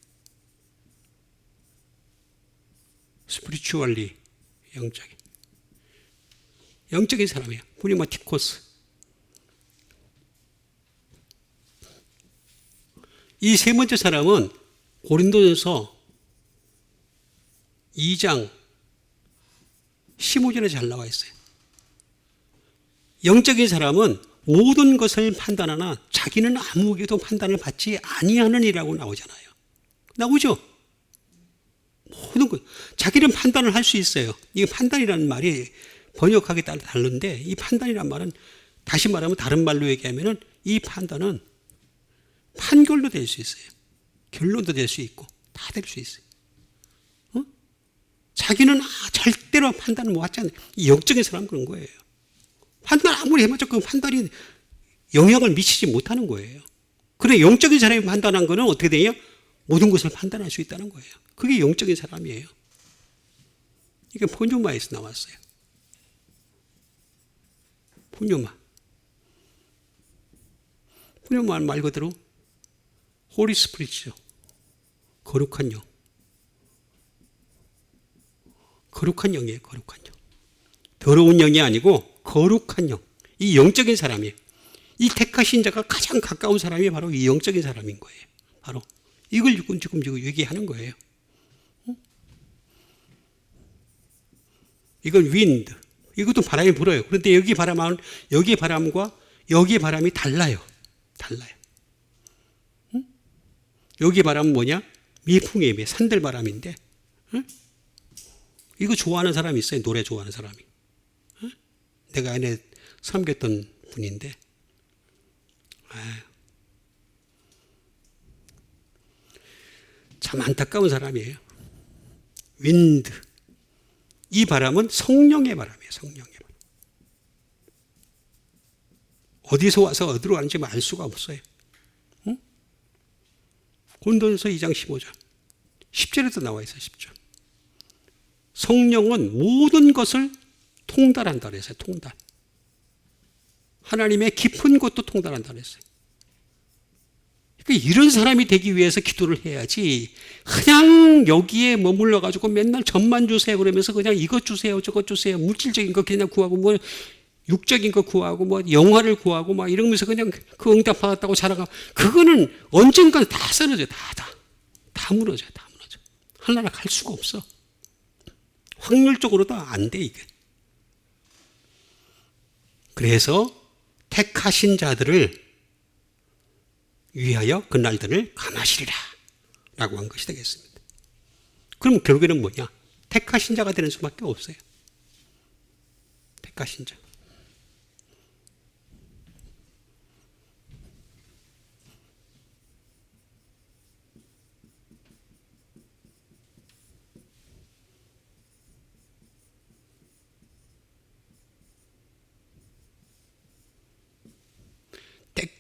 스피리추얼리, 영적인 사람이에요. 푸뉴마티코스. 이 세 번째 사람은 고린도전서 2장 15절에 잘 나와 있어요. 영적인 사람은 모든 것을 판단하나 자기는 아무에게도 판단을 받지 아니하는 이라고 나오잖아요. 나오죠? 모든 것. 자기는 판단을 할 수 있어요. 이 판단이라는 말이 번역하기에 따라 다른데 이 판단이라는 말은 다시 말하면 다른 말로 얘기하면은 이 판단은 판결도 될 수 있어요. 결론도 될 수 있고 다 될 수 있어요. 자기는 절대로 판단을 못 하지 않아요. 영적인 사람은 그런 거예요. 판단 아무리 해봤자 그 판단이 영향을 미치지 못하는 거예요. 그런데 영적인 사람이 판단한 거는 어떻게 되냐? 모든 것을 판단할 수 있다는 거예요. 그게 영적인 사람이에요. 이게 포뉴마에서 나왔어요. 포뉴마. 포뉴마 말 그대로 홀리 스피릿이죠. 거룩한 영. 거룩한 영이에요. 거룩한 영. 더러운 영이 아니고 거룩한 영. 이 영적인 사람이에요. 이 택하신 자가 가장 가까운 사람이 바로 이 영적인 사람인 거예요. 바로 이걸 지금 얘기하는 거예요. 이건 윈드. 이것도 바람이 불어요. 그런데 여기 바람과 여기 바람이 달라요. 여기 바람은 뭐냐? 미풍의 산들 바람인데, 이거 좋아하는 사람이 있어요. 노래 좋아하는 사람이. 내가 안에 섬겼던 분인데, 참 안타까운 사람이에요. 윈드. 이 바람은 성령의 바람이에요. 성령의 바람. 어디서 와서 어디로 가는지 알 수가 없어요. 고린도전서 2장 15절. 10절에도 나와 있어요. 10절. 성령은 모든 것을 통달한다 그랬어요. 통달. 하나님의 깊은 것도 통달한다 그랬어요. 그러니까 이런 사람이 되기 위해서 기도를 해야지 그냥 여기에 머물러 가지고 맨날 전만 주세요 그러면서 그냥 이것 주세요 저것 주세요 물질적인 거 그냥 구하고 뭐 육적인 거 구하고 뭐 영화를 구하고 막 이러면서 그냥 그 응답 받았다고 자랑하고 그거는 언젠간 다 쓰러져. 다 무너져. 하나나 갈 수가 없어. 확률적으로도 안 돼 이게. 그래서 택하신 자들을 위하여 그날들을 감하시리라 라고 한 것이 되겠습니다. 그럼 결국에는 뭐냐? 택하신 자가 되는 수밖에 없어요. 택하신 자.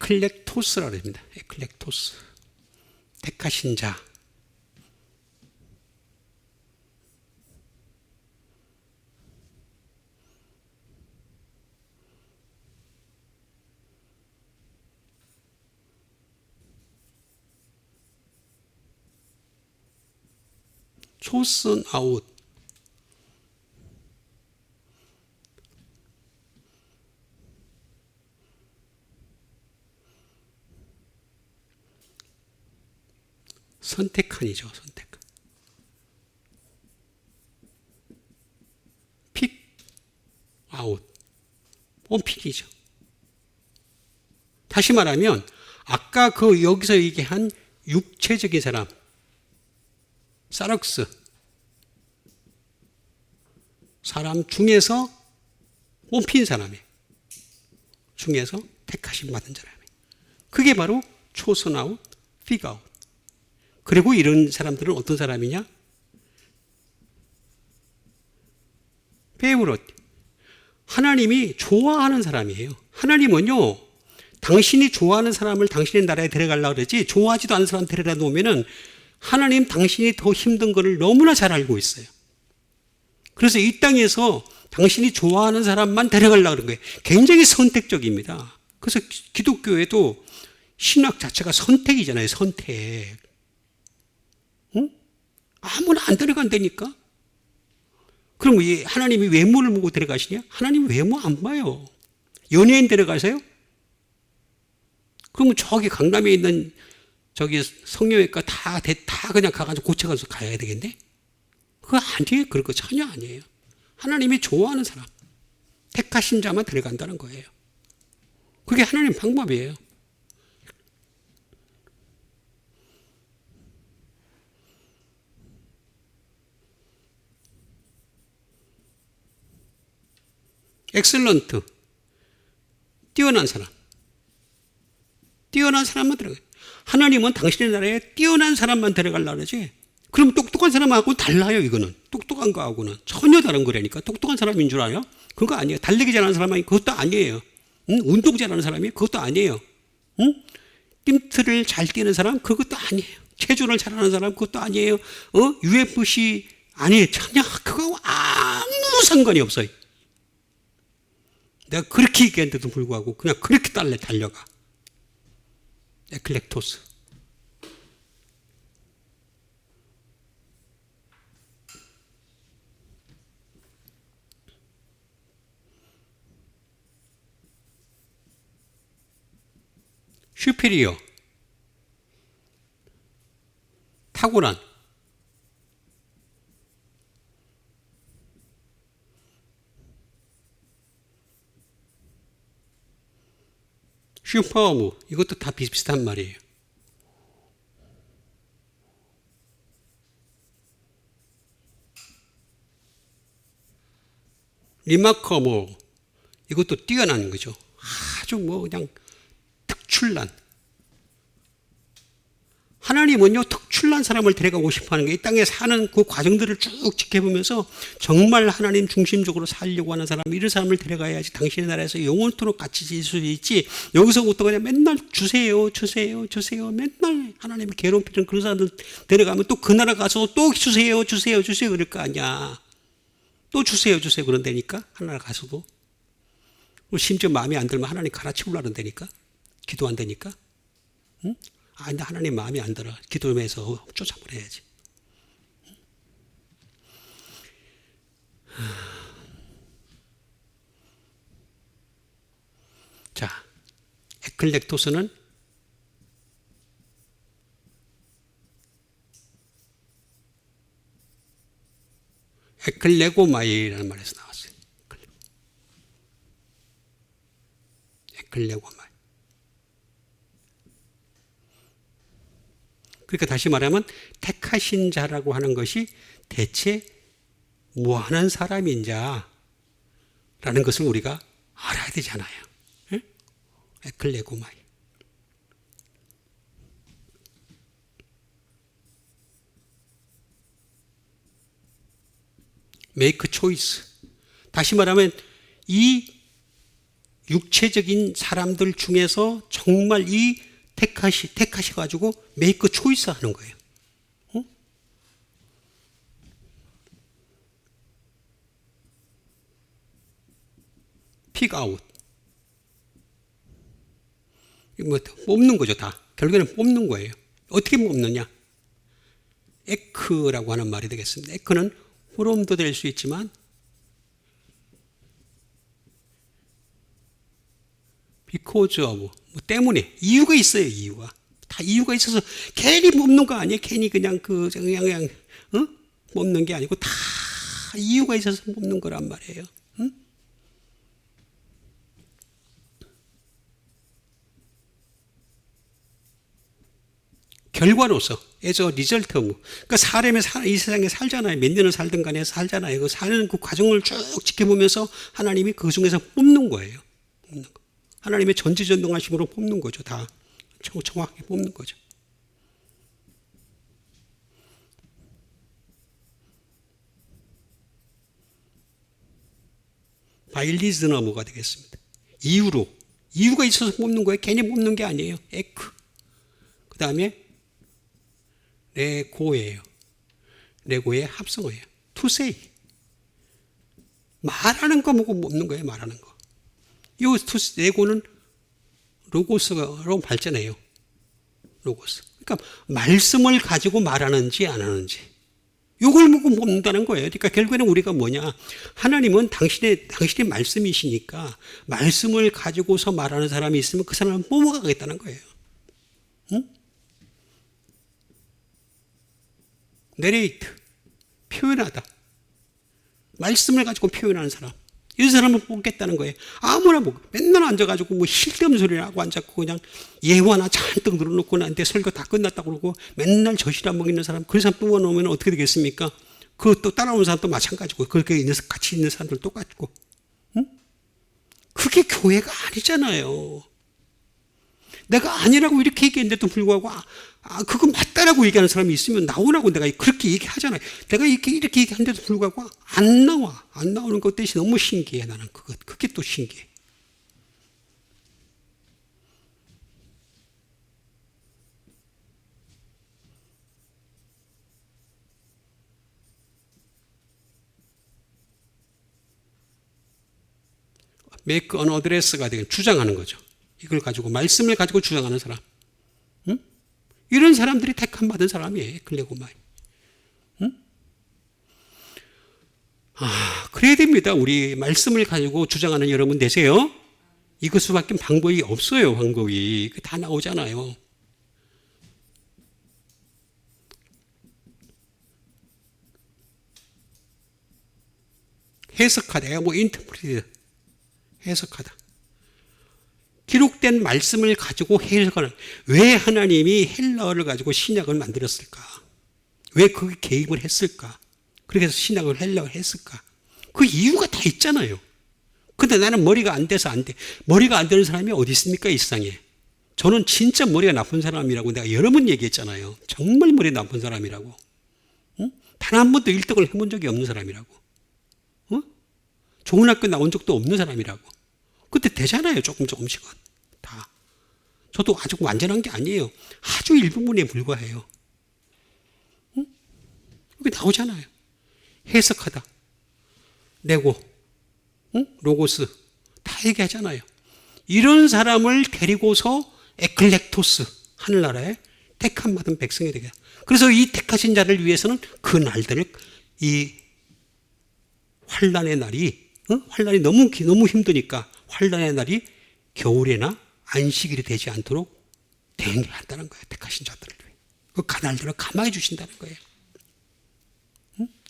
에클렉토스라고 합니다. 에클렉토스. 택하신 자. chosen out. 선택한이죠. 선택. 픽 아웃. 원픽이죠. 다시 말하면 아까 그 여기서 얘기한 육체적인 사람 사럭스 사람 중에서 뽑힌 사람이 중에서 택하심 받은 사람이 그게 바로 chosen out, pick out. 그리고 이런 사람들은 어떤 사람이냐? 페이브롯. 하나님이 좋아하는 사람이에요. 하나님은요, 당신이 좋아하는 사람을 당신의 나라에 데려가려고 그러지, 좋아하지도 않는 사람 데려다 놓으면은 하나님 당신이 더 힘든 것을 너무나 잘 알고 있어요. 그래서 이 땅에서 당신이 좋아하는 사람만 데려가려고 그런 거예요. 굉장히 선택적입니다. 그래서 기독교에도 신학 자체가 선택이잖아요. 선택. 응? 아무나 안 데려간다니까. 그럼 하나님이 외모를 보고 데려가시냐? 하나님 외모 안 봐요. 연예인 데려가세요? 그러면 저기 강남에 있는 저기 성형외과 다 그냥 가가지고 고쳐가서 가야 되겠네? 그거 아니에요. 그런 거 전혀 아니에요. 하나님이 좋아하는 사람, 택하신 자만 데려간다는 거예요. 그게 하나님 방법이에요. 엑셀런트. 뛰어난 사람. 뛰어난 사람만 데려가요. 하나님은 당신의 나라에 뛰어난 사람만 데려가려고 그러지. 그럼 똑똑한 사람하고 달라요, 이거는. 똑똑한 거하고는. 전혀 다른 거라니까. 똑똑한 사람인 줄 알아요? 그거 아니에요. 달리기 잘하는 사람이 그것도 아니에요. 응? 운동 잘하는 사람이 그것도 아니에요. 응? 띵트를 잘 뛰는 사람 그것도 아니에요. 체조를 잘하는 사람 그것도 아니에요. UFC 아니에요. 전혀 그거하고 아무 상관이 없어요. 내가 그렇게 얘기했는데도 불구하고 그냥 그렇게 달려가. 에클렉토스. 슈페리어. 탁월한. 슈퍼무. 이것도 다 비슷비슷한 말이에요. 리마커모. 이것도 뛰어난 거죠. 아주 그냥 특출난. 하나님은요, 특출난 사람을 데려가고 싶어 하는 게 이 땅에 사는 그 과정들을 쭉 지켜보면서 정말 하나님 중심적으로 살려고 하는 사람, 이런 사람을 데려가야지 당신의 나라에서 영원토록 같이 지낼 수 있지. 여기서부터 그냥 맨날 주세요, 주세요, 주세요. 맨날 하나님을 괴롭히는 그런 사람들 데려가면 또 그 나라 가서 또 주세요, 주세요, 주세요. 그럴 거 아니야. 또 주세요, 주세요. 그런다니까. 하나님 가서도. 심지어 마음에 안 들면 하나님 갈아치우려고 그런다니까. 기도한다니까. 응? 근데 하나님 마음에 안 들어. 기도하면서 쫓아보내야지. 자, 에클렉토스는 에클레고마이라는 말에서 나왔어요. 에클레고마. 그러니까 다시 말하면 택하신 자라고 하는 것이 대체 무한한 사람인자라는 것을 우리가 알아야 되잖아요. 에클레고마이. make choice. 다시 말하면 이 육체적인 사람들 중에서 정말 이 택하셔가지고 make choice 하는 거예요. pick out. 뭐 뽑는 거죠, 다. 결국에는 뽑는 거예요. 어떻게 뽑느냐? 에크라고 하는 말이 되겠습니다. 에크는 from도 될 수 있지만 because of, 뭐 때문에, 이유가 있어요, 이유가. 다 이유가 있어서 괜히 뽑는 거 아니에요. 괜히 그냥 뽑는 게 아니고 다 이유가 있어서 뽑는 거란 말이에요. 결과로서 as a result of. 그러니까 사람이 이 세상에 살잖아요. 몇 년을 살든 간에 살잖아요. 그 사는 그 과정을 쭉 지켜보면서 하나님이 그 중에서 뽑는 거예요. 뽑는 거. 하나님의 전지전능하심으로 뽑는 거죠. 다 정확하게 뽑는 거죠. 바일리즈너무가 되겠습니다. 이유가 있어서 뽑는 거예요. 괜히 뽑는 게 아니에요. 에크. 그 다음에 레고예요. 레고의 합성어예요. to say. 말하는 거 보고 뽑는 거예요. 말하는 거. 이 레고는 로고스로 발전해요. 로고스. 그러니까 말씀을 가지고 말하는지 안 하는지. 이걸 보고 뽑는다는 거예요. 그러니까 결국에는 우리가 뭐냐. 하나님은 당신의 말씀이시니까 말씀을 가지고서 말하는 사람이 있으면 그 사람을 뽑아가겠다는 거예요. 응? 내레이트. 표현하다. 말씀을 가지고 표현하는 사람. 이 사람을 뽑겠다는 거예요. 아무나 뭐 맨날 앉아가지고 뭐 쓸데없는 소리를 하고 앉았고 그냥 예화 하나 잔뜩 늘어놓고 나한테 설교 다 끝났다고 그러고 맨날 젖이나 먹이는 사람, 그 사람 뽑아놓으면 어떻게 되겠습니까? 그 또 따라오는 사람도 마찬가지고 그렇게 같이 있는 사람들 똑같고. 응? 그게 교회가 아니잖아요. 내가 아니라고 이렇게 얘기했는데도 불구하고 그거 맞다라고 얘기하는 사람이 있으면 나오라고 내가 그렇게 얘기하잖아요. 내가 이렇게 얘기하는데도 불구하고 안 나오는 것 대신 너무 신기해. 나는 그게 또 신기해. make an address가 되게 주장하는 거죠. 이걸 가지고 말씀을 가지고 주장하는 사람. 응? 이런 사람들이 택함 받은 사람이에요. 클레고마이. 응? 그래야 됩니다. 우리 말씀을 가지고 주장하는 여러분 되세요. 이것수밖에 방법이 없어요. 방법이. 다 나오잖아요. 해석하다. 뭐 인터프리트. 해석하다. 기록된 말씀을 가지고 해석하는. 왜 하나님이 헬라어를 가지고 신약을 만들었을까? 왜 그게 개입을 했을까? 그렇게 해서 신약을 헬라어를 했을까? 그 이유가 다 있잖아요. 근데 나는 머리가 안 돼서 안 돼. 머리가 안 되는 사람이 어디 있습니까? 이 세상에. 저는 진짜 머리가 나쁜 사람이라고 내가 여러 번 얘기했잖아요. 정말 머리 나쁜 사람이라고. 응? 단 한 번도 1등을 해본 적이 없는 사람이라고. 응? 좋은 학교 나온 적도 없는 사람이라고. 근데 되잖아요. 조금씩은. 다. 저도 아직 완전한 게 아니에요. 아주 일부분에 불과해요. 응? 여기 나오잖아요. 해석하다. 레고. 응? 로고스. 다 얘기하잖아요. 이런 사람을 데리고서 에클렉토스. 하늘나라에 택함 받은 백성이 되게. 그래서 이 택하신 자를 위해서는 그 날들을 이 환난의 날이 환난이 너무 힘드니까 환난의 날이 겨울에나 안식일이 되지 않도록 대행한다는 거예요. 택하신 자들을 위해. 그 날들을 감화해 주신다는 거예요.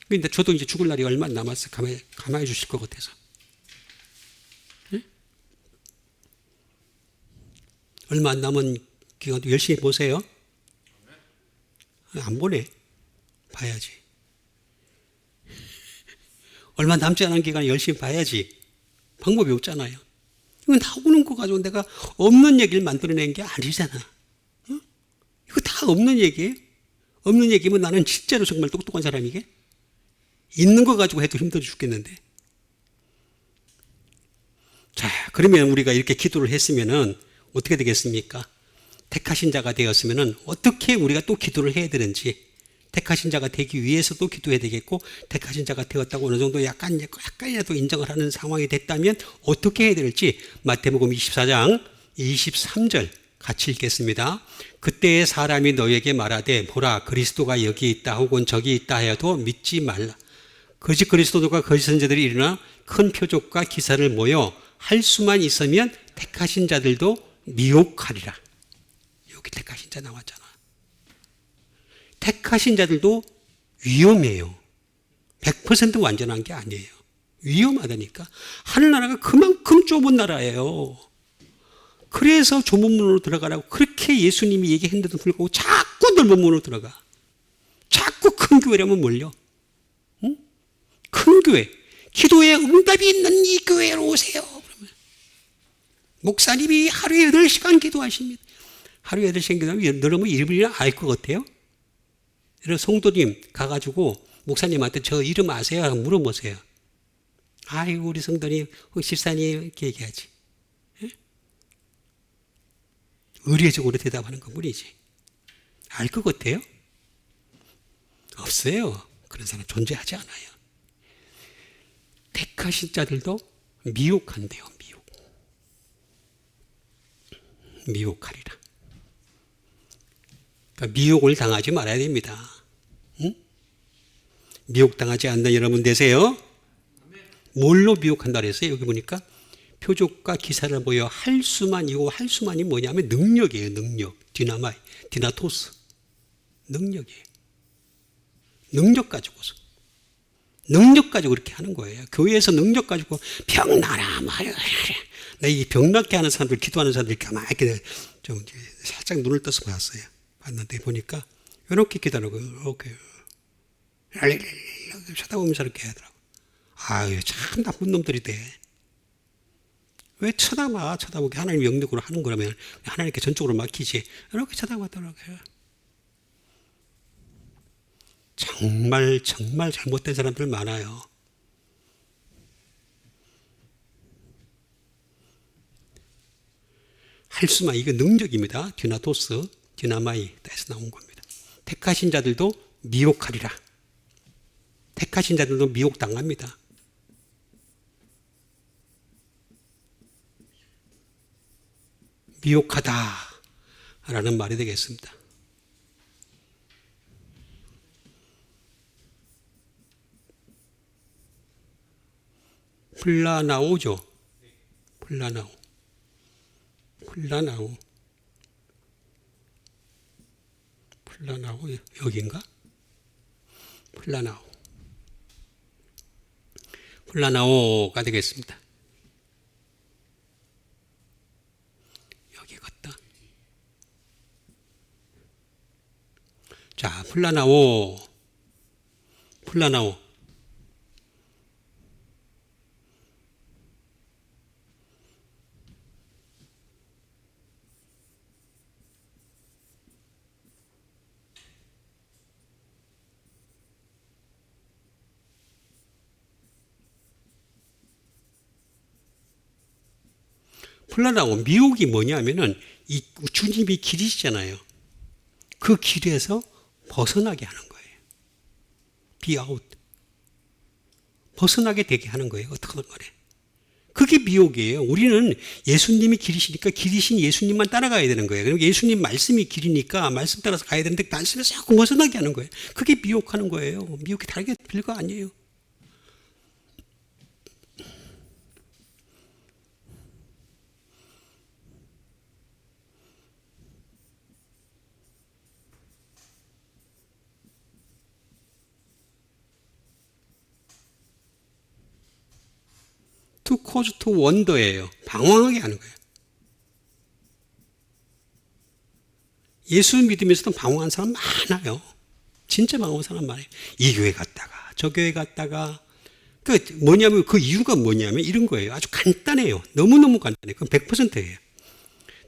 근데 저도 이제 죽을 날이 얼마 남았어요. 감화해 주실 것 같아서. 얼마 안 남은 기간도 열심히 보세요. 안 보네. 봐야지. 얼마 남지 않은 기간에 열심히 봐야지. 방법이 없잖아요. 이건 나오는 거 가지고 내가 없는 얘기를 만들어낸 게 아니잖아. 어? 이거 다 없는 얘기예요. 없는 얘기면 나는 진짜로 정말 똑똑한 사람이게? 있는 거 가지고 해도 힘들어 죽겠는데. 자, 그러면 우리가 이렇게 기도를 했으면은 어떻게 되겠습니까? 택하신 자가 되었으면은 어떻게 우리가 또 기도를 해야 되는지, 택하신 자가 되기 위해서 또 기도해야 되겠고, 택하신 자가 되었다고 어느 정도 약간이라도 인정을 하는 상황이 됐다면 어떻게 해야 될지 마태복음 24장 23절 같이 읽겠습니다. 그때의 사람이 너에게 말하되 보라 그리스도가 여기 있다 혹은 저기 있다 하여도 믿지 말라. 거짓 그리스도들과 거짓 선지자들이 일어나 큰 표적과 기사를 모여 할 수만 있으면 택하신 자들도 미혹하리라. 여기 택하신 자 나왔잖아. 택하신 자들도 위험해요. 100% 완전한 게 아니에요. 위험하다니까. 하늘나라가 그만큼 좁은 나라예요. 그래서 좁은 문으로 들어가라고 그렇게 예수님이 얘기했는데도 불구하고 자꾸 넓은 문으로 들어가. 자꾸 큰 교회라면 몰려. 응? 큰 교회. 기도에 응답이 있는 이 교회로 오세요. 그러면 목사님이 하루에 8시간 기도하십니다. 하루에 8시간 기도하면 여러분 이름을 알 것 같아요? 여러분 성도님 가가지고 목사님한테 저 이름 아세요? 물어보세요. 아이고 우리 성도님, 집사님 이렇게 얘기하지. 예? 의례적으로 대답하는 것뿐이지. 알 것 같아요? 없어요. 그런 사람 존재하지 않아요. 택하신 자들도 미혹한대요. 미혹하리라. 그러니까 미혹을 당하지 말아야 됩니다. 응? 미혹당하지 않는 여러분 되세요. 뭘로 미혹한다 그랬어요? 여기 보니까 표적과 기사를 보여 할 수만, 이거 할 수만이 뭐냐면 능력이에요. 능력. 디나마이, 디나토스. 능력이에요. 능력 가지고서. 능력 가지고 그렇게 하는 거예요. 교회에서 능력 가지고 병 나라 말이야. 이 병 낫게 하는 사람들, 기도하는 사람들 가만히 이렇게 좀 살짝 눈을 떠서 봤어요. 봤는데 보니까 이렇게 기도하고 이렇게 쳐다보면서 이렇게 하더라고. 아유 참 나쁜 놈들이 돼. 왜 쳐다보게 하나님 영역으로 하는 거라면 하나님께 전적으로 맡기지. 이렇게 쳐다보더라고요. 정말 잘못된 사람들 많아요. 할 수만, 이거 능력입니다. 디나토스, 디나마이에서 나온 겁니다. 택하신 자들도 미혹하리라. 택하신 자들도 미혹당합니다. 미혹하다라는 말이 되겠습니다. 플라나오죠. 플라나오 여긴가? 플라나오가 되겠습니다. 여기 같다. 자, 플라나오. 플라나오, 미혹이 뭐냐면은 이 주님이 길이시잖아요. 그 길에서 벗어나게 하는 거예요. 비아웃. 벗어나게 되게 하는 거예요. 어떻게 말해. 그게 미혹이에요. 우리는 예수님이 길이시니까 길이신 예수님만 따라가야 되는 거예요. 그리고 예수님 말씀이 길이니까 말씀 따라서 가야 되는데 말씀에서 자꾸 벗어나게 하는 거예요. 그게 미혹하는 거예요. 미혹이 다르게 별거 아니에요. To cause to wonder예요. 방황하게 하는 거예요. 예수 믿으면서도 방황한 사람 많아요. 진짜 방황한 사람 많아요. 이 교회 갔다가 저 교회 갔다가 그 이유가 뭐냐면 이런 거예요. 아주 간단해요. 너무너무 간단해요. 그건 100%예요.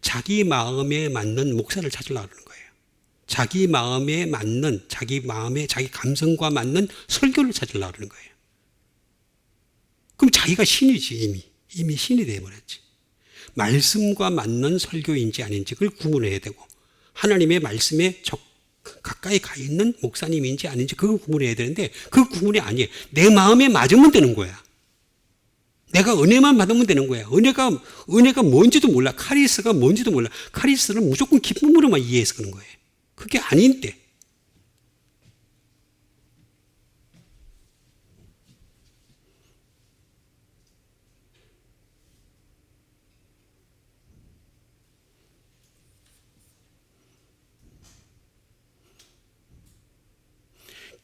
자기 마음에 맞는 목사를 찾으려고 하는 거예요. 자기 마음에 맞는, 자기 감성과 맞는 설교를 찾으려고 하는 거예요. 그럼 자기가 신이지, 이미 신이 되어버렸지. 말씀과 맞는 설교인지 아닌지 그걸 구분해야 되고, 하나님의 말씀에 가까이 가 있는 목사님인지 아닌지 그걸 구분해야 되는데, 그 구분이 아니에요. 내 마음에 맞으면 되는 거야. 내가 은혜만 받으면 되는 거야. 은혜가 뭔지도 몰라. 카리스가 뭔지도 몰라. 카리스는 무조건 기쁨으로만 이해해서 그런 거예요. 그게 아닌데.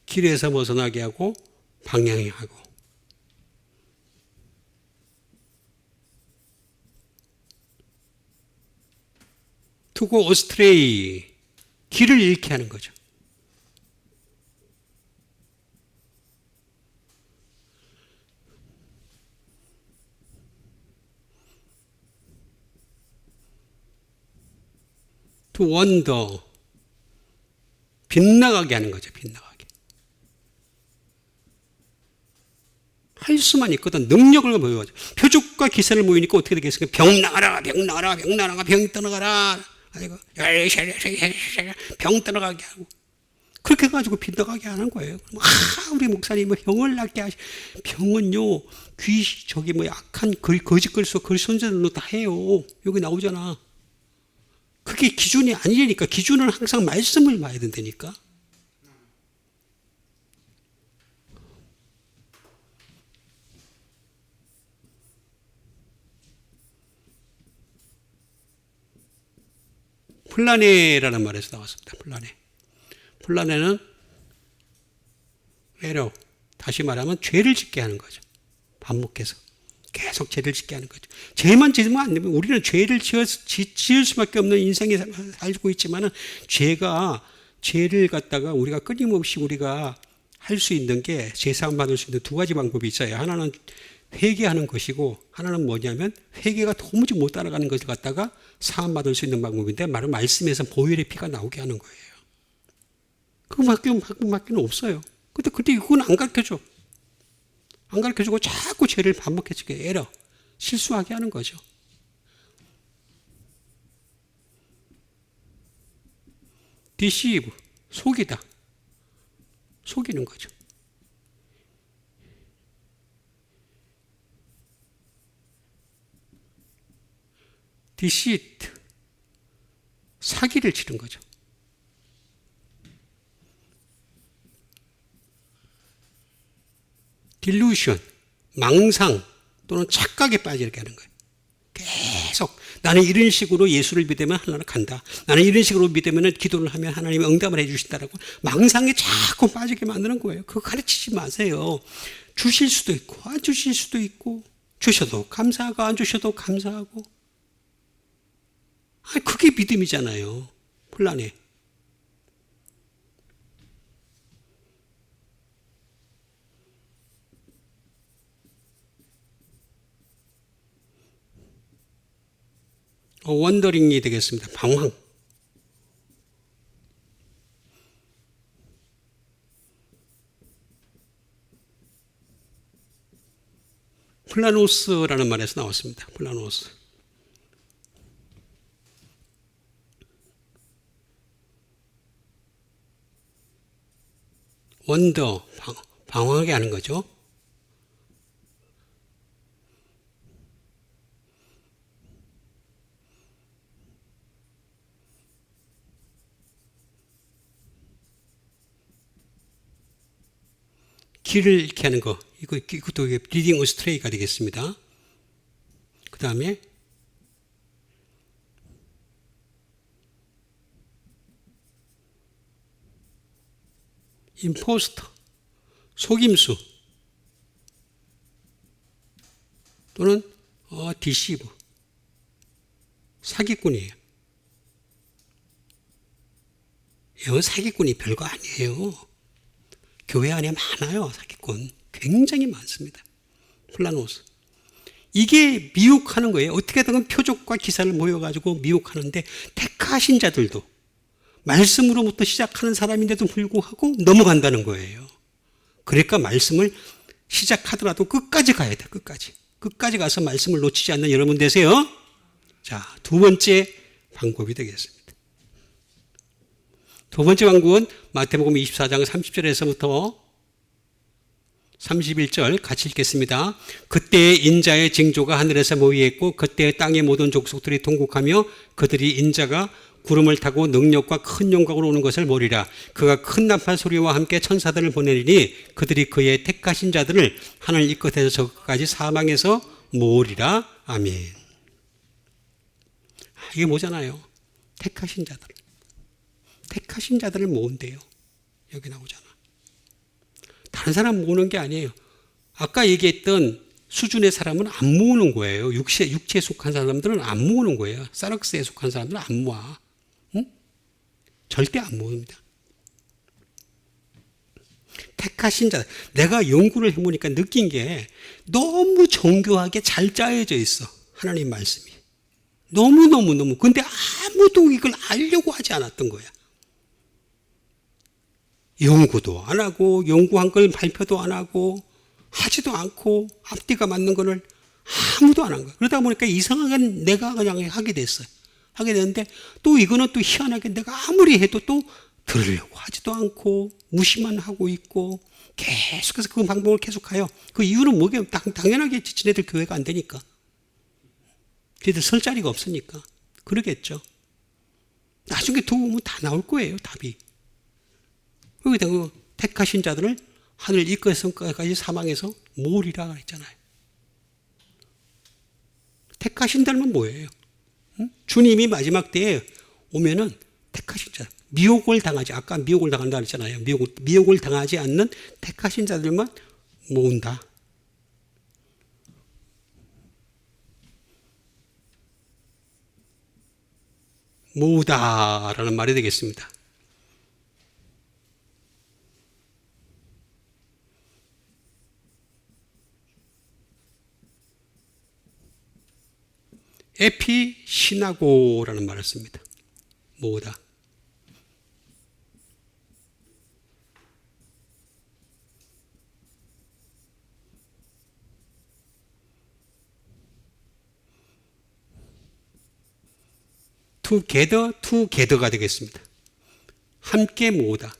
길에서 벗어나게 하고 방향이 하고, 투고 오스트레이, 길을 잃게 하는 거죠. 투 원더, 빗나가게 하는 거죠. 빗나가게. 할 수만 있거든. 능력을 보여가지고. 표적과 기사를 모이니까 어떻게 되겠습니까? 병 나가라, 병 나가라, 병 나가라, 병 떠나가라. 아이고, 병 떠나가게 하고. 그렇게 해가지고 빗나가게 하는 거예요. 우리 목사님은 병을 낫게 하시. 병은요, 약한 거짓 글소, 그 손자들로 다 해요. 여기 나오잖아. 그게 기준이 아니니까. 기준은 항상 말씀을 봐야 된다니까. 플라네라는 말에서 나왔습니다. 플라네는 에러, 다시 말하면 죄를 짓게 하는 거죠. 반복해서 계속 죄를 짓게 하는 거죠. 죄만 짓으면 안 되면 우리는 죄를 지을 수밖에 없는 인생에 살고 있지만은 죄를 갖다가 우리가 끊임없이 우리가 할 수 있는 게 죄사함 받을 수 있는 두 가지 방법이 있어요. 하나는 회개하는 것이고, 하나는 뭐냐면 회개가 도무지 못 따라가는 것을 갖다가 사함 받을 수 있는 방법인데, 말씀에서 보혈의 피가 나오게 하는 거예요. 그거밖에 없어요. 근데 이건 안 가르쳐줘. 안 가르쳐주고 자꾸 죄를 반복해지게 실수하게 하는 거죠. deceive, 속이다. 속이는 거죠. deceit, 사기를 치는 거죠. delusion, 망상 또는 착각에 빠지게 하는 거예요. 계속 나는 이런 식으로 예수를 믿으면 하나님 간다. 나는 이런 식으로 믿으면 기도를 하면 하나님이 응답을 해 주신다라고 망상에 자꾸 빠지게 만드는 거예요. 그거 가르치지 마세요. 주실 수도 있고 안 주실 수도 있고, 주셔도 감사하고 안 주셔도 감사하고. 그게 믿음이잖아요. 혼란해. 원더링이 되겠습니다. 방황. 플라노스라는 말에서 나왔습니다. 플라노스. 원더, 방황하게 하는 거죠. 길을 잃게 하는 거. 이것도 리딩 어스트레이가 되겠습니다. 그 다음에 임포스터, 속임수 또는 디시브, 사기꾼이에요. 사기꾼이 별거 아니에요. 교회 안에 많아요. 사기꾼. 굉장히 많습니다. 플라노스. 이게 미혹하는 거예요. 어떻게든 표적과 기사를 모여가지고 미혹하는데 택하신 자들도 말씀으로부터 시작하는 사람인데도 불구하고 넘어간다는 거예요. 그러니까 말씀을 시작하더라도 끝까지 가야 돼. 끝까지 가서 말씀을 놓치지 않는 여러분 되세요. 자, 두 번째 방법이 되겠습니다. 두 번째 방법은 마태복음 24장 30절에서부터 31절 같이 읽겠습니다. 그때 인자의 징조가 하늘에서 모이했고 그때 땅의 모든 족속들이 통곡하며 그들이 인자가 구름을 타고 능력과 큰 영광으로 오는 것을 보리라. 그가 큰 나팔 소리와 함께 천사들을 보내리니 그들이 그의 택하신 자들을 하늘 이 끝에서 저 끝까지 사방에서 모으리라. 아멘. 이게 뭐잖아요. 택하신 자들을 모은대요. 여기 나오잖아. 다른 사람 모으는 게 아니에요. 아까 얘기했던 수준의 사람은 안 모으는 거예요. 육체에 속한 사람들은 안 모으는 거예요. 사럭스에 속한 사람들은 안 모아. 응? 절대 안 모읍니다. 택하신 자, 내가 연구를 해보니까 느낀 게 너무 정교하게 잘 짜여져 있어. 하나님 말씀이. 너무. 근데 아무도 이걸 알려고 하지 않았던 거야. 연구도 안 하고 연구한 걸 발표도 안 하고 하지도 않고 앞뒤가 맞는 거를 아무도 안 한 거야. 그러다 보니까 이상하게 내가 그냥 하게 됐어요. 하게 됐는데 또 이거는 또 희한하게 내가 아무리 해도 또 들으려고 하지도 않고 무시만 하고 있고 계속해서 그 방법을 계속해요. 그 이유는 뭐게요? 당연하게 지네들 교회가 안 되니까. 걔들 설 자리가 없으니까. 그러겠죠. 나중에 두고 보면 다 나올 거예요. 답이. 여기다 그 택하신 자들을 하늘 이 끝에서 끝까지 사망해서 모으리라 그랬잖아요. 택하신 자는 뭐예요? 응? 주님이 마지막 때에 오면은 택하신 자, 미혹을 당하지, 아까 미혹을 당한다 그랬잖아요. 미혹을 당하지 않는 택하신 자들만 모은다. 모으다라는 말이 되겠습니다. 에피시나고라는 말을 씁니다. 모으다. together가 되겠습니다. 함께 모으다.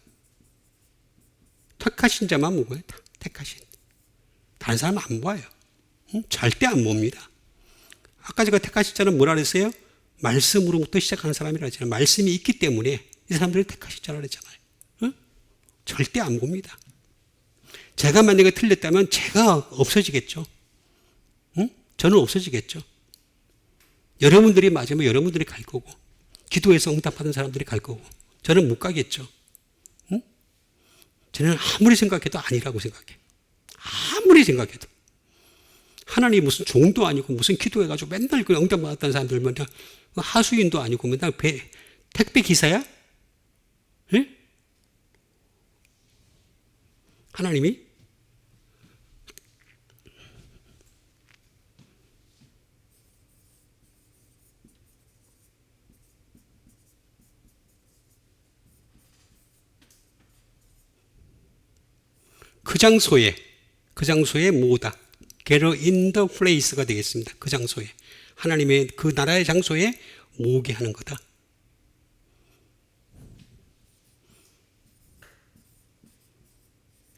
택하신 자만 모아요. 택하신. 다른 사람은 안 모아요. 절대 안 모읍니다. 아까 제가 택하신 자는 뭐라 그랬어요? 말씀으로부터 시작하는 사람이라 했잖아요. 말씀이 있기 때문에 이 사람들이 택하신 자라 그랬잖아요. 절대 안 봅니다. 제가 만약에 틀렸다면 제가 없어지겠죠. 저는 없어지겠죠. 여러분들이 맞으면 여러분들이 갈 거고 기도해서 응답하는 사람들이 갈 거고 저는 못 가겠죠. 저는 아무리 생각해도 아니라고 생각해. 아무리 생각해도. 하나님 무슨 종도 아니고 무슨 기도해가지고 맨날 그 응답받았다는 사람들 먼저 하수인도 아니고 맨날 택배 기사야? 네? 하나님이 그 장소에 모으다. gather in the place가 되겠습니다. 그 장소에. 하나님의 그 나라의 장소에 모으게 하는 거다.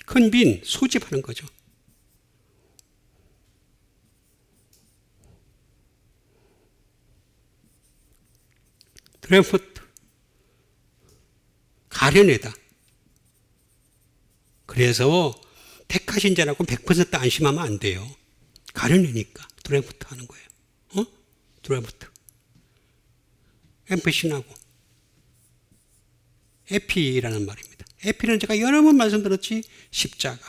큰 빈, 소집하는 거죠. 드래프트, 가려내다. 그래서 택하신 자라고 100% 안심하면 안 돼요. 가려내니까 드래프트 하는 거예요. 드래프트. 엠페신하고 에피라는 말입니다. 에피는 제가 여러 번 말씀드렸지. 십자가.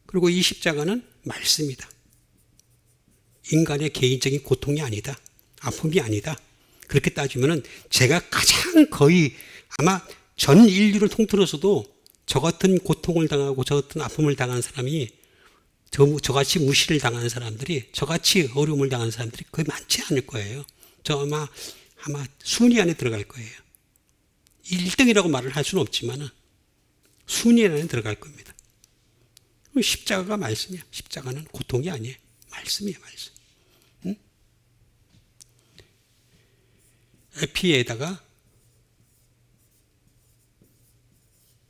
그리고 이 십자가는 말씀이다. 인간의 개인적인 고통이 아니다. 아픔이 아니다. 그렇게 따지면은 제가 가장 거의 아마 전 인류를 통틀어서도 저 같은 고통을 당하고 저 같은 아픔을 당한 사람이 저같이 무시를 당하는 사람들이 저같이 어려움을 당하는 사람들이 거의 많지 않을 거예요. 저 아마 순위 안에 들어갈 거예요. 1등이라고 말을 할 수는 없지만 순위 안에 들어갈 겁니다. 십자가가 말씀이야. 십자가는 고통이 아니에요. 말씀이에요. 말씀. 응? 에피에다가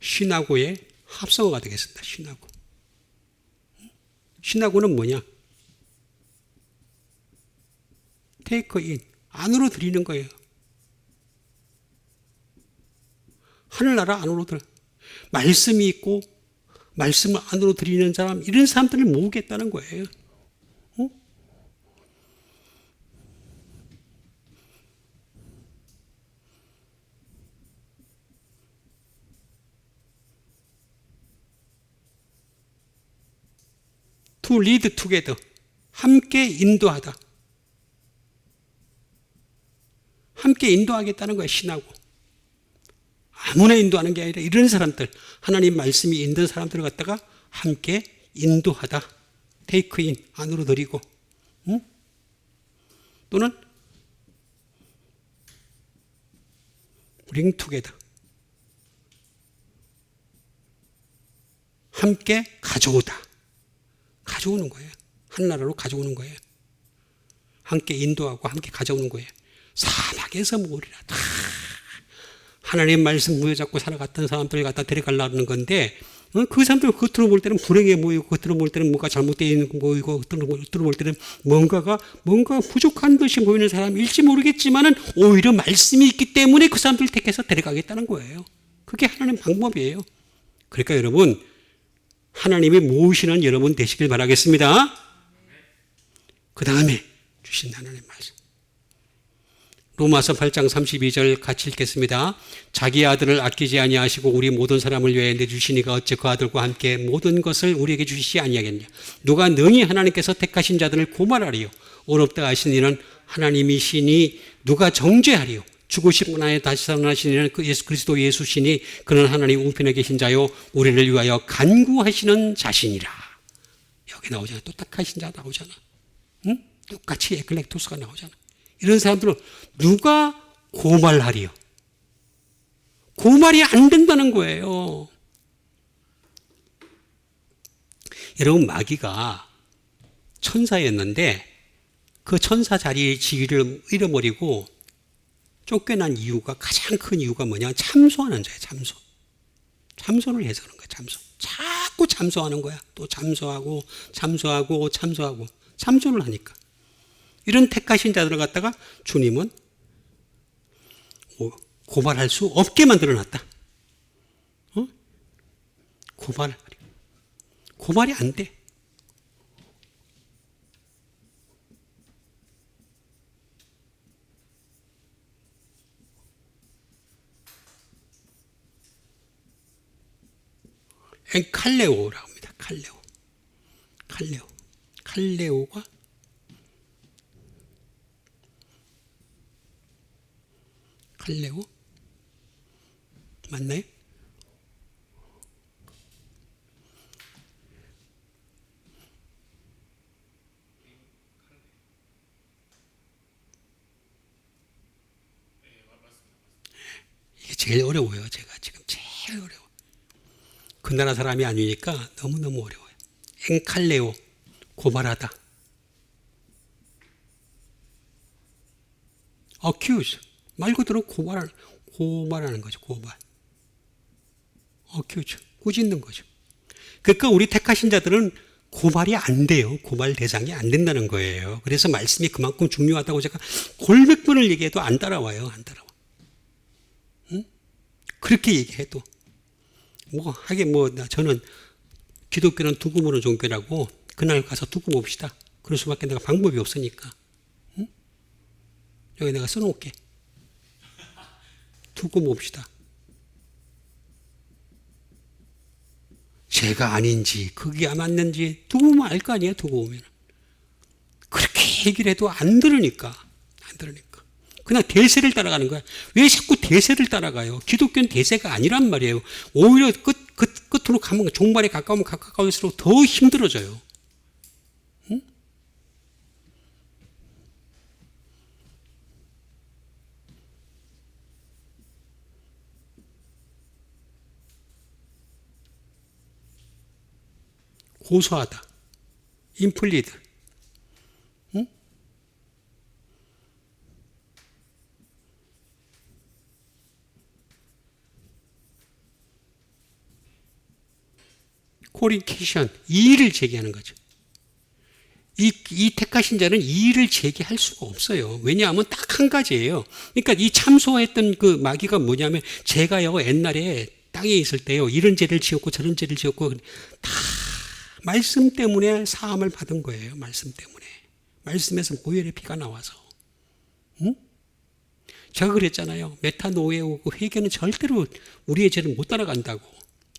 신하고의 합성어가 되겠습니다. 신하고. 신하고는 뭐냐? 테이크 인, 안으로 들이는 거예요. 하늘나라 안으로 들어. 말씀이 있고 말씀을 안으로 들이는 사람, 이런 사람들을 모으겠다는 거예요. 어? To lead together. 함께 인도하다. 함께 인도하겠다는 거예요. 신하고. 아무나 인도하는 게 아니라 이런 사람들, 하나님 말씀이 있는 사람들을 갖다가 함께 인도하다. 테이크 인, 안으로 들이고. 응? 또는 bring together. 함께 가져오다. 가져오는 거예요. 한 나라로 가져오는 거예요. 함께 인도하고 함께 가져오는 거예요. 사막에서 모으리라. 다 하나님 말씀 무여잡고 살아갔던 사람들을 갖다 데려가려는 건데, 그 사람들 겉으로 볼 때는 불행해 보이고, 겉으로 볼 때는 뭔가 잘못되어 있는 거 보이고, 겉으로 볼 때는 뭔가 부족한 듯이 보이는 사람일지 모르겠지만은 오히려 말씀이 있기 때문에 그 사람들을 택해서 데려가겠다는 거예요. 그게 하나님 방법이에요. 그러니까 여러분, 하나님이 모으시는 여러분 되시길 바라겠습니다. 그 다음에 주신 하나님의 말씀. 로마서 8장 32절 같이 읽겠습니다. 자기 아들을 아끼지 아니하시고 우리 모든 사람을 위하여 내주시니가 어째 그 아들과 함께 모든 것을 우리에게 주시지 아니하겠냐. 누가 능히 하나님께서 택하신 자들을 고발하리요. 어렵다 하신 이는 하나님이시니 누가 정죄하리요. 죽으시고 나에 다시 살아나신 이는 그 예수 그리스도 예수시니 그는 하나님 우편에 계신 자요 우리를 위하여 간구하시는 자신이라. 여기 나오잖아. 또 택하신 자 나오잖아. 응? 똑같이 에클렉토스가 나오잖아. 이런 사람들은 누가 고발하리요? 고발이 안 된다는 거예요. 여러분, 마귀가 천사였는데 그 천사 자리의 지위를 잃어버리고 쫓겨난 이유가, 가장 큰 이유가 뭐냐? 참소하는 자예요. 참소를 해서 그런 거예요. 자꾸 참소하는 거야. 또 참소하고 참소를 하니까. 이런 택하신 자들을 갖다가 주님은 고발할 수 없게 만들어놨다. 고발이 안 돼. 칼레오라고 합니다. 칼레오가 칼레오 맞나요? 이게 제일 어려워요. 제가 지금 제일 어려워. 그 나라 사람이 아니니까 너무너무 어려워요. 엔칼레오, 고발하다. accuse, 말 그대로 고발하는 거죠. 고발. accuse, 꾸짖는 거죠. 그러니까 우리 택하신 자들은 고발이 안 돼요. 고발 대상이 안 된다는 거예요. 그래서 말씀이 그만큼 중요하다고 제가 골몇 번을 얘기해도 안 따라와요. 안 따라와. 응? 그렇게 얘기해도. 저는 기독교는 두고 보는 종교라고 그날 가서 두고 봅시다. 그럴 수밖에 내가 방법이 없으니까. 응? 여기 내가 써놓을게. 두고 봅시다. 제가 아닌지 그게 맞는지 두고 보면 알 거 아니에요. 두고 보면. 그렇게 얘기를 해도 안 들으니까. 그냥 대세를 따라가는 거야. 왜 자꾸 대세를 따라가요? 기독교는 대세가 아니란 말이에요. 오히려 끝으로 가면, 종말에 가까우면 가까울수록 더 힘들어져요. 응? 고소하다. 인플리드. 응? 코리케이션, 이의를 제기하는 거죠. 이 택하신 자는 이의를 제기할 수가 없어요. 왜냐하면 딱 한 가지예요. 그러니까 이 참소했던 그 마귀가 뭐냐면, 제가요 옛날에 땅에 있을 때요 이런 죄를 지었고 저런 죄를 지었고 다 말씀 때문에 사함을 받은 거예요. 말씀 때문에. 말씀에서 보혈의 피가 나와서. 응? 제가 그랬잖아요. 메타노에오고 회개는 절대로 우리의 죄를 못 따라간다고.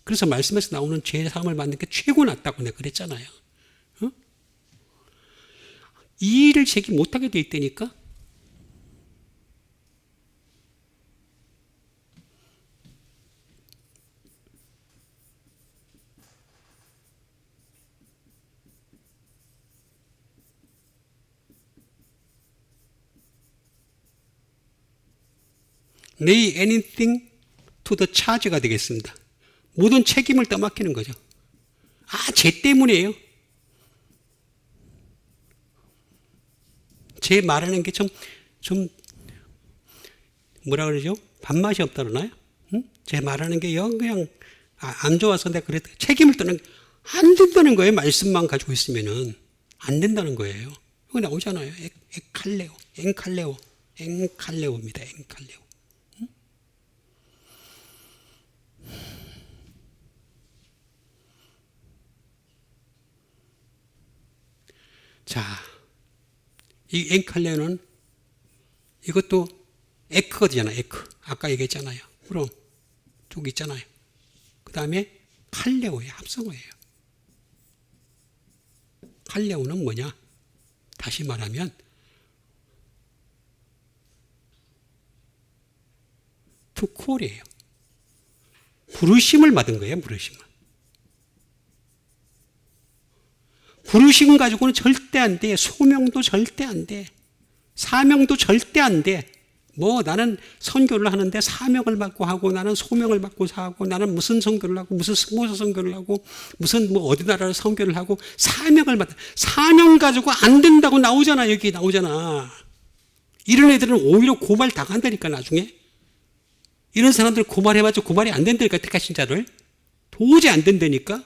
그래서 말씀에서 나오는 죄 사함을 받는 게 최고 낫다고 내가 그랬잖아요. 응? 이 일을 제기 못하게 돼 있다니까. Lay anything to the charge가 되겠습니다. 모든 책임을 떠맡기는 거죠. 쟤 때문이에요. 제 말하는 게 좀 뭐라 그러죠? 밥맛이 없다 그러나요? 응? 제 말하는 게 그냥 안 좋아서 내가 그랬다. 책임을 떠는 안 된다는 거예요. 말씀만 가지고 있으면은 안 된다는 거예요. 이거 나오잖아요. 엔칼레오입니다. 엔칼레오. 응? 자, 이 엔칼레오는 이것도 에크거든요. 에크. 아까 얘기했잖아요. 그럼 쪽 있잖아요. 그 다음에 칼레오의 합성어예요. 칼레오는 뭐냐? 다시 말하면 투콜이에요. 부르심을 받은 거예요. 부르심을. 부르심 가지고는 절대 안 돼. 소명도 절대 안 돼. 사명도 절대 안 돼. 나는 선교를 하는데 사명을 받고 하고, 나는 소명을 받고 하고, 나는 무슨 선교를 하고, 무슨 승모사 선교를 하고, 무슨 어디 나라를 선교를 하고, 사명을 받아. 사명 가지고 안 된다고 나오잖아. 여기 나오잖아. 이런 애들은 오히려 고발 당한다니까, 나중에. 이런 사람들 고발해봤자 고발이 안 된다니까, 택하신 자를. 도저히 안 된다니까.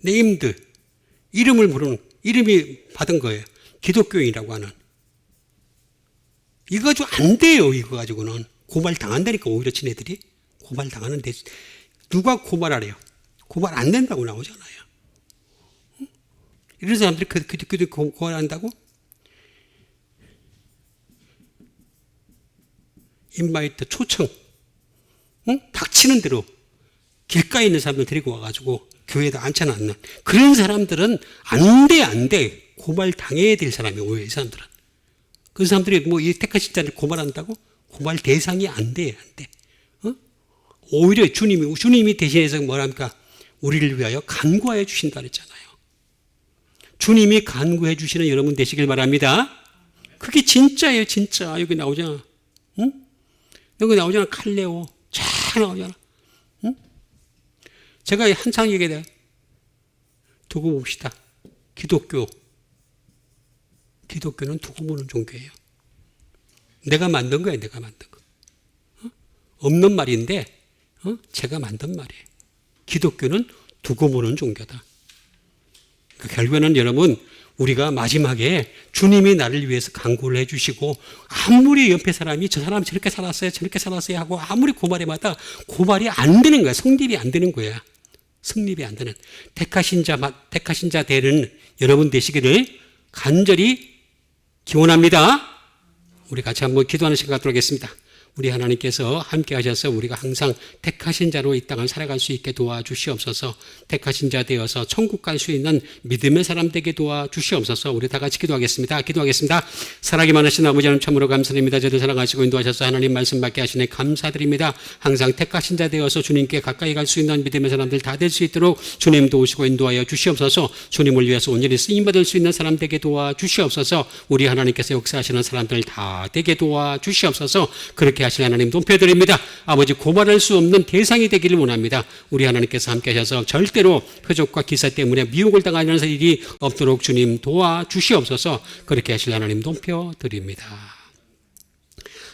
네임드, 이름을 부르는, 이름이 받은 거예요. 기독교인이라고 하는. 이거 가지고 안 돼요. 이거 가지고는. 고발 당한다니까, 오히려 지네들이. 고발 당하는데, 누가 고발하래요? 고발 안 된다고 나오잖아요. 이런 사람들이 기독교도 고발한다고? 인바이트, 초청. 닥치는 대로 길가에 있는 사람들 데리고 와가지고 교회에다 앉혀놨는 그런 사람들은 안 돼. 고발 당해야 될 사람이에요. 오히려 이 사람들은. 그 사람들이 이 택하신 자를 고발한다고? 고발 대상이 안 돼. 오히려 주님이 대신해서 뭐랍니까? 우리를 위하여 간구하여 주신다 그랬잖아요. 주님이 간구해 주시는 여러분 되시길 바랍니다. 그게 진짜예요. 진짜. 여기 나오잖아. 응? 여기 나오잖아. 칼레오. 잘 나오잖아. 응? 제가 한창 얘기해. 두고 봅시다. 기독교는 두고 보는 종교예요. 내가 만든 거예요. 내가 만든 거. 없는 말인데 제가 만든 말이에요. 기독교는 두고 보는 종교다. 그러니까 결국에는 여러분, 우리가 마지막에 주님이 나를 위해서 간구를 해주시고, 아무리 옆에 사람이 저 사람 저렇게 살았어요 하고 아무리 고발해마다 고발이 안 되는 거야. 성립이 안 되는 거야. 성립이 안 되는 택하신 자 되는 여러분 되시기를 간절히 기원합니다. 우리 같이 한번 기도하는 시간 갖도록 하겠습니다. 우리 하나님께서 함께 하셔서 우리가 항상 택하신 자로 이 땅을 살아갈 수 있게 도와주시옵소서. 택하신 자 되어서 천국 갈 수 있는 믿음의 사람 되게 도와주시옵소서. 우리 다 같이 기도하겠습니다. 사랑이 많으신 아버지 하나님 참으로 감사드립니다. 저를 사랑하시고 인도하셔서 하나님 말씀 받게 하시네 감사드립니다. 항상 택하신 자 되어서 주님께 가까이 갈 수 있는 믿음의 사람들 다 될 수 있도록 주님 도우시고 인도하여 주시옵소서. 주님을 위해서 온전히 쓰임받을 수 있는 사람 되게 도와주시옵소서. 우리 하나님께서 역사하시는 사람들 다 되게 도와주시옵소서. 그렇게 하실 하나님 높여드립니다. 아버지 고발할 수 없는 대상이 되기를 원합니다. 우리 하나님께서 함께 하셔서 절대로 표적과 기사 때문에 미혹을 당하는 일이 없도록 주님 도와주시옵소서. 그렇게 하실 하나님 높여드립니다.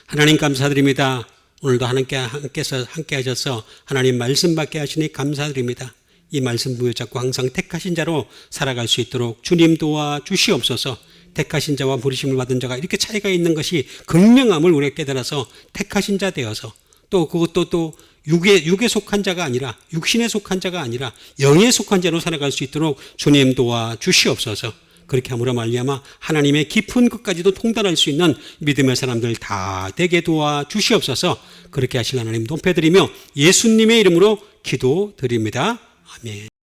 하나님 감사드립니다. 오늘도 하나님께서 함께 하셔서 하나님 말씀 받게 하시니 감사드립니다. 이 말씀 붙잡고 항상 택하신 자로 살아갈 수 있도록 주님 도와주시옵소서. 택하신 자와 부르심을 받은 자가 이렇게 차이가 있는 것이 극명함을 우리가 깨달아서 택하신 자 되어서 또 그것도 또 육에 속한 자가 아니라 육신에 속한 자가 아니라 영에 속한 자로 살아갈 수 있도록 주님 도와주시옵소서. 그렇게 함으로 말미암아 하나님의 깊은 것까지도 통달할 수 있는 믿음의 사람들 다 되게 도와주시옵소서. 그렇게 하실 하나님 높여드리며 예수님의 이름으로 기도드립니다. 아멘.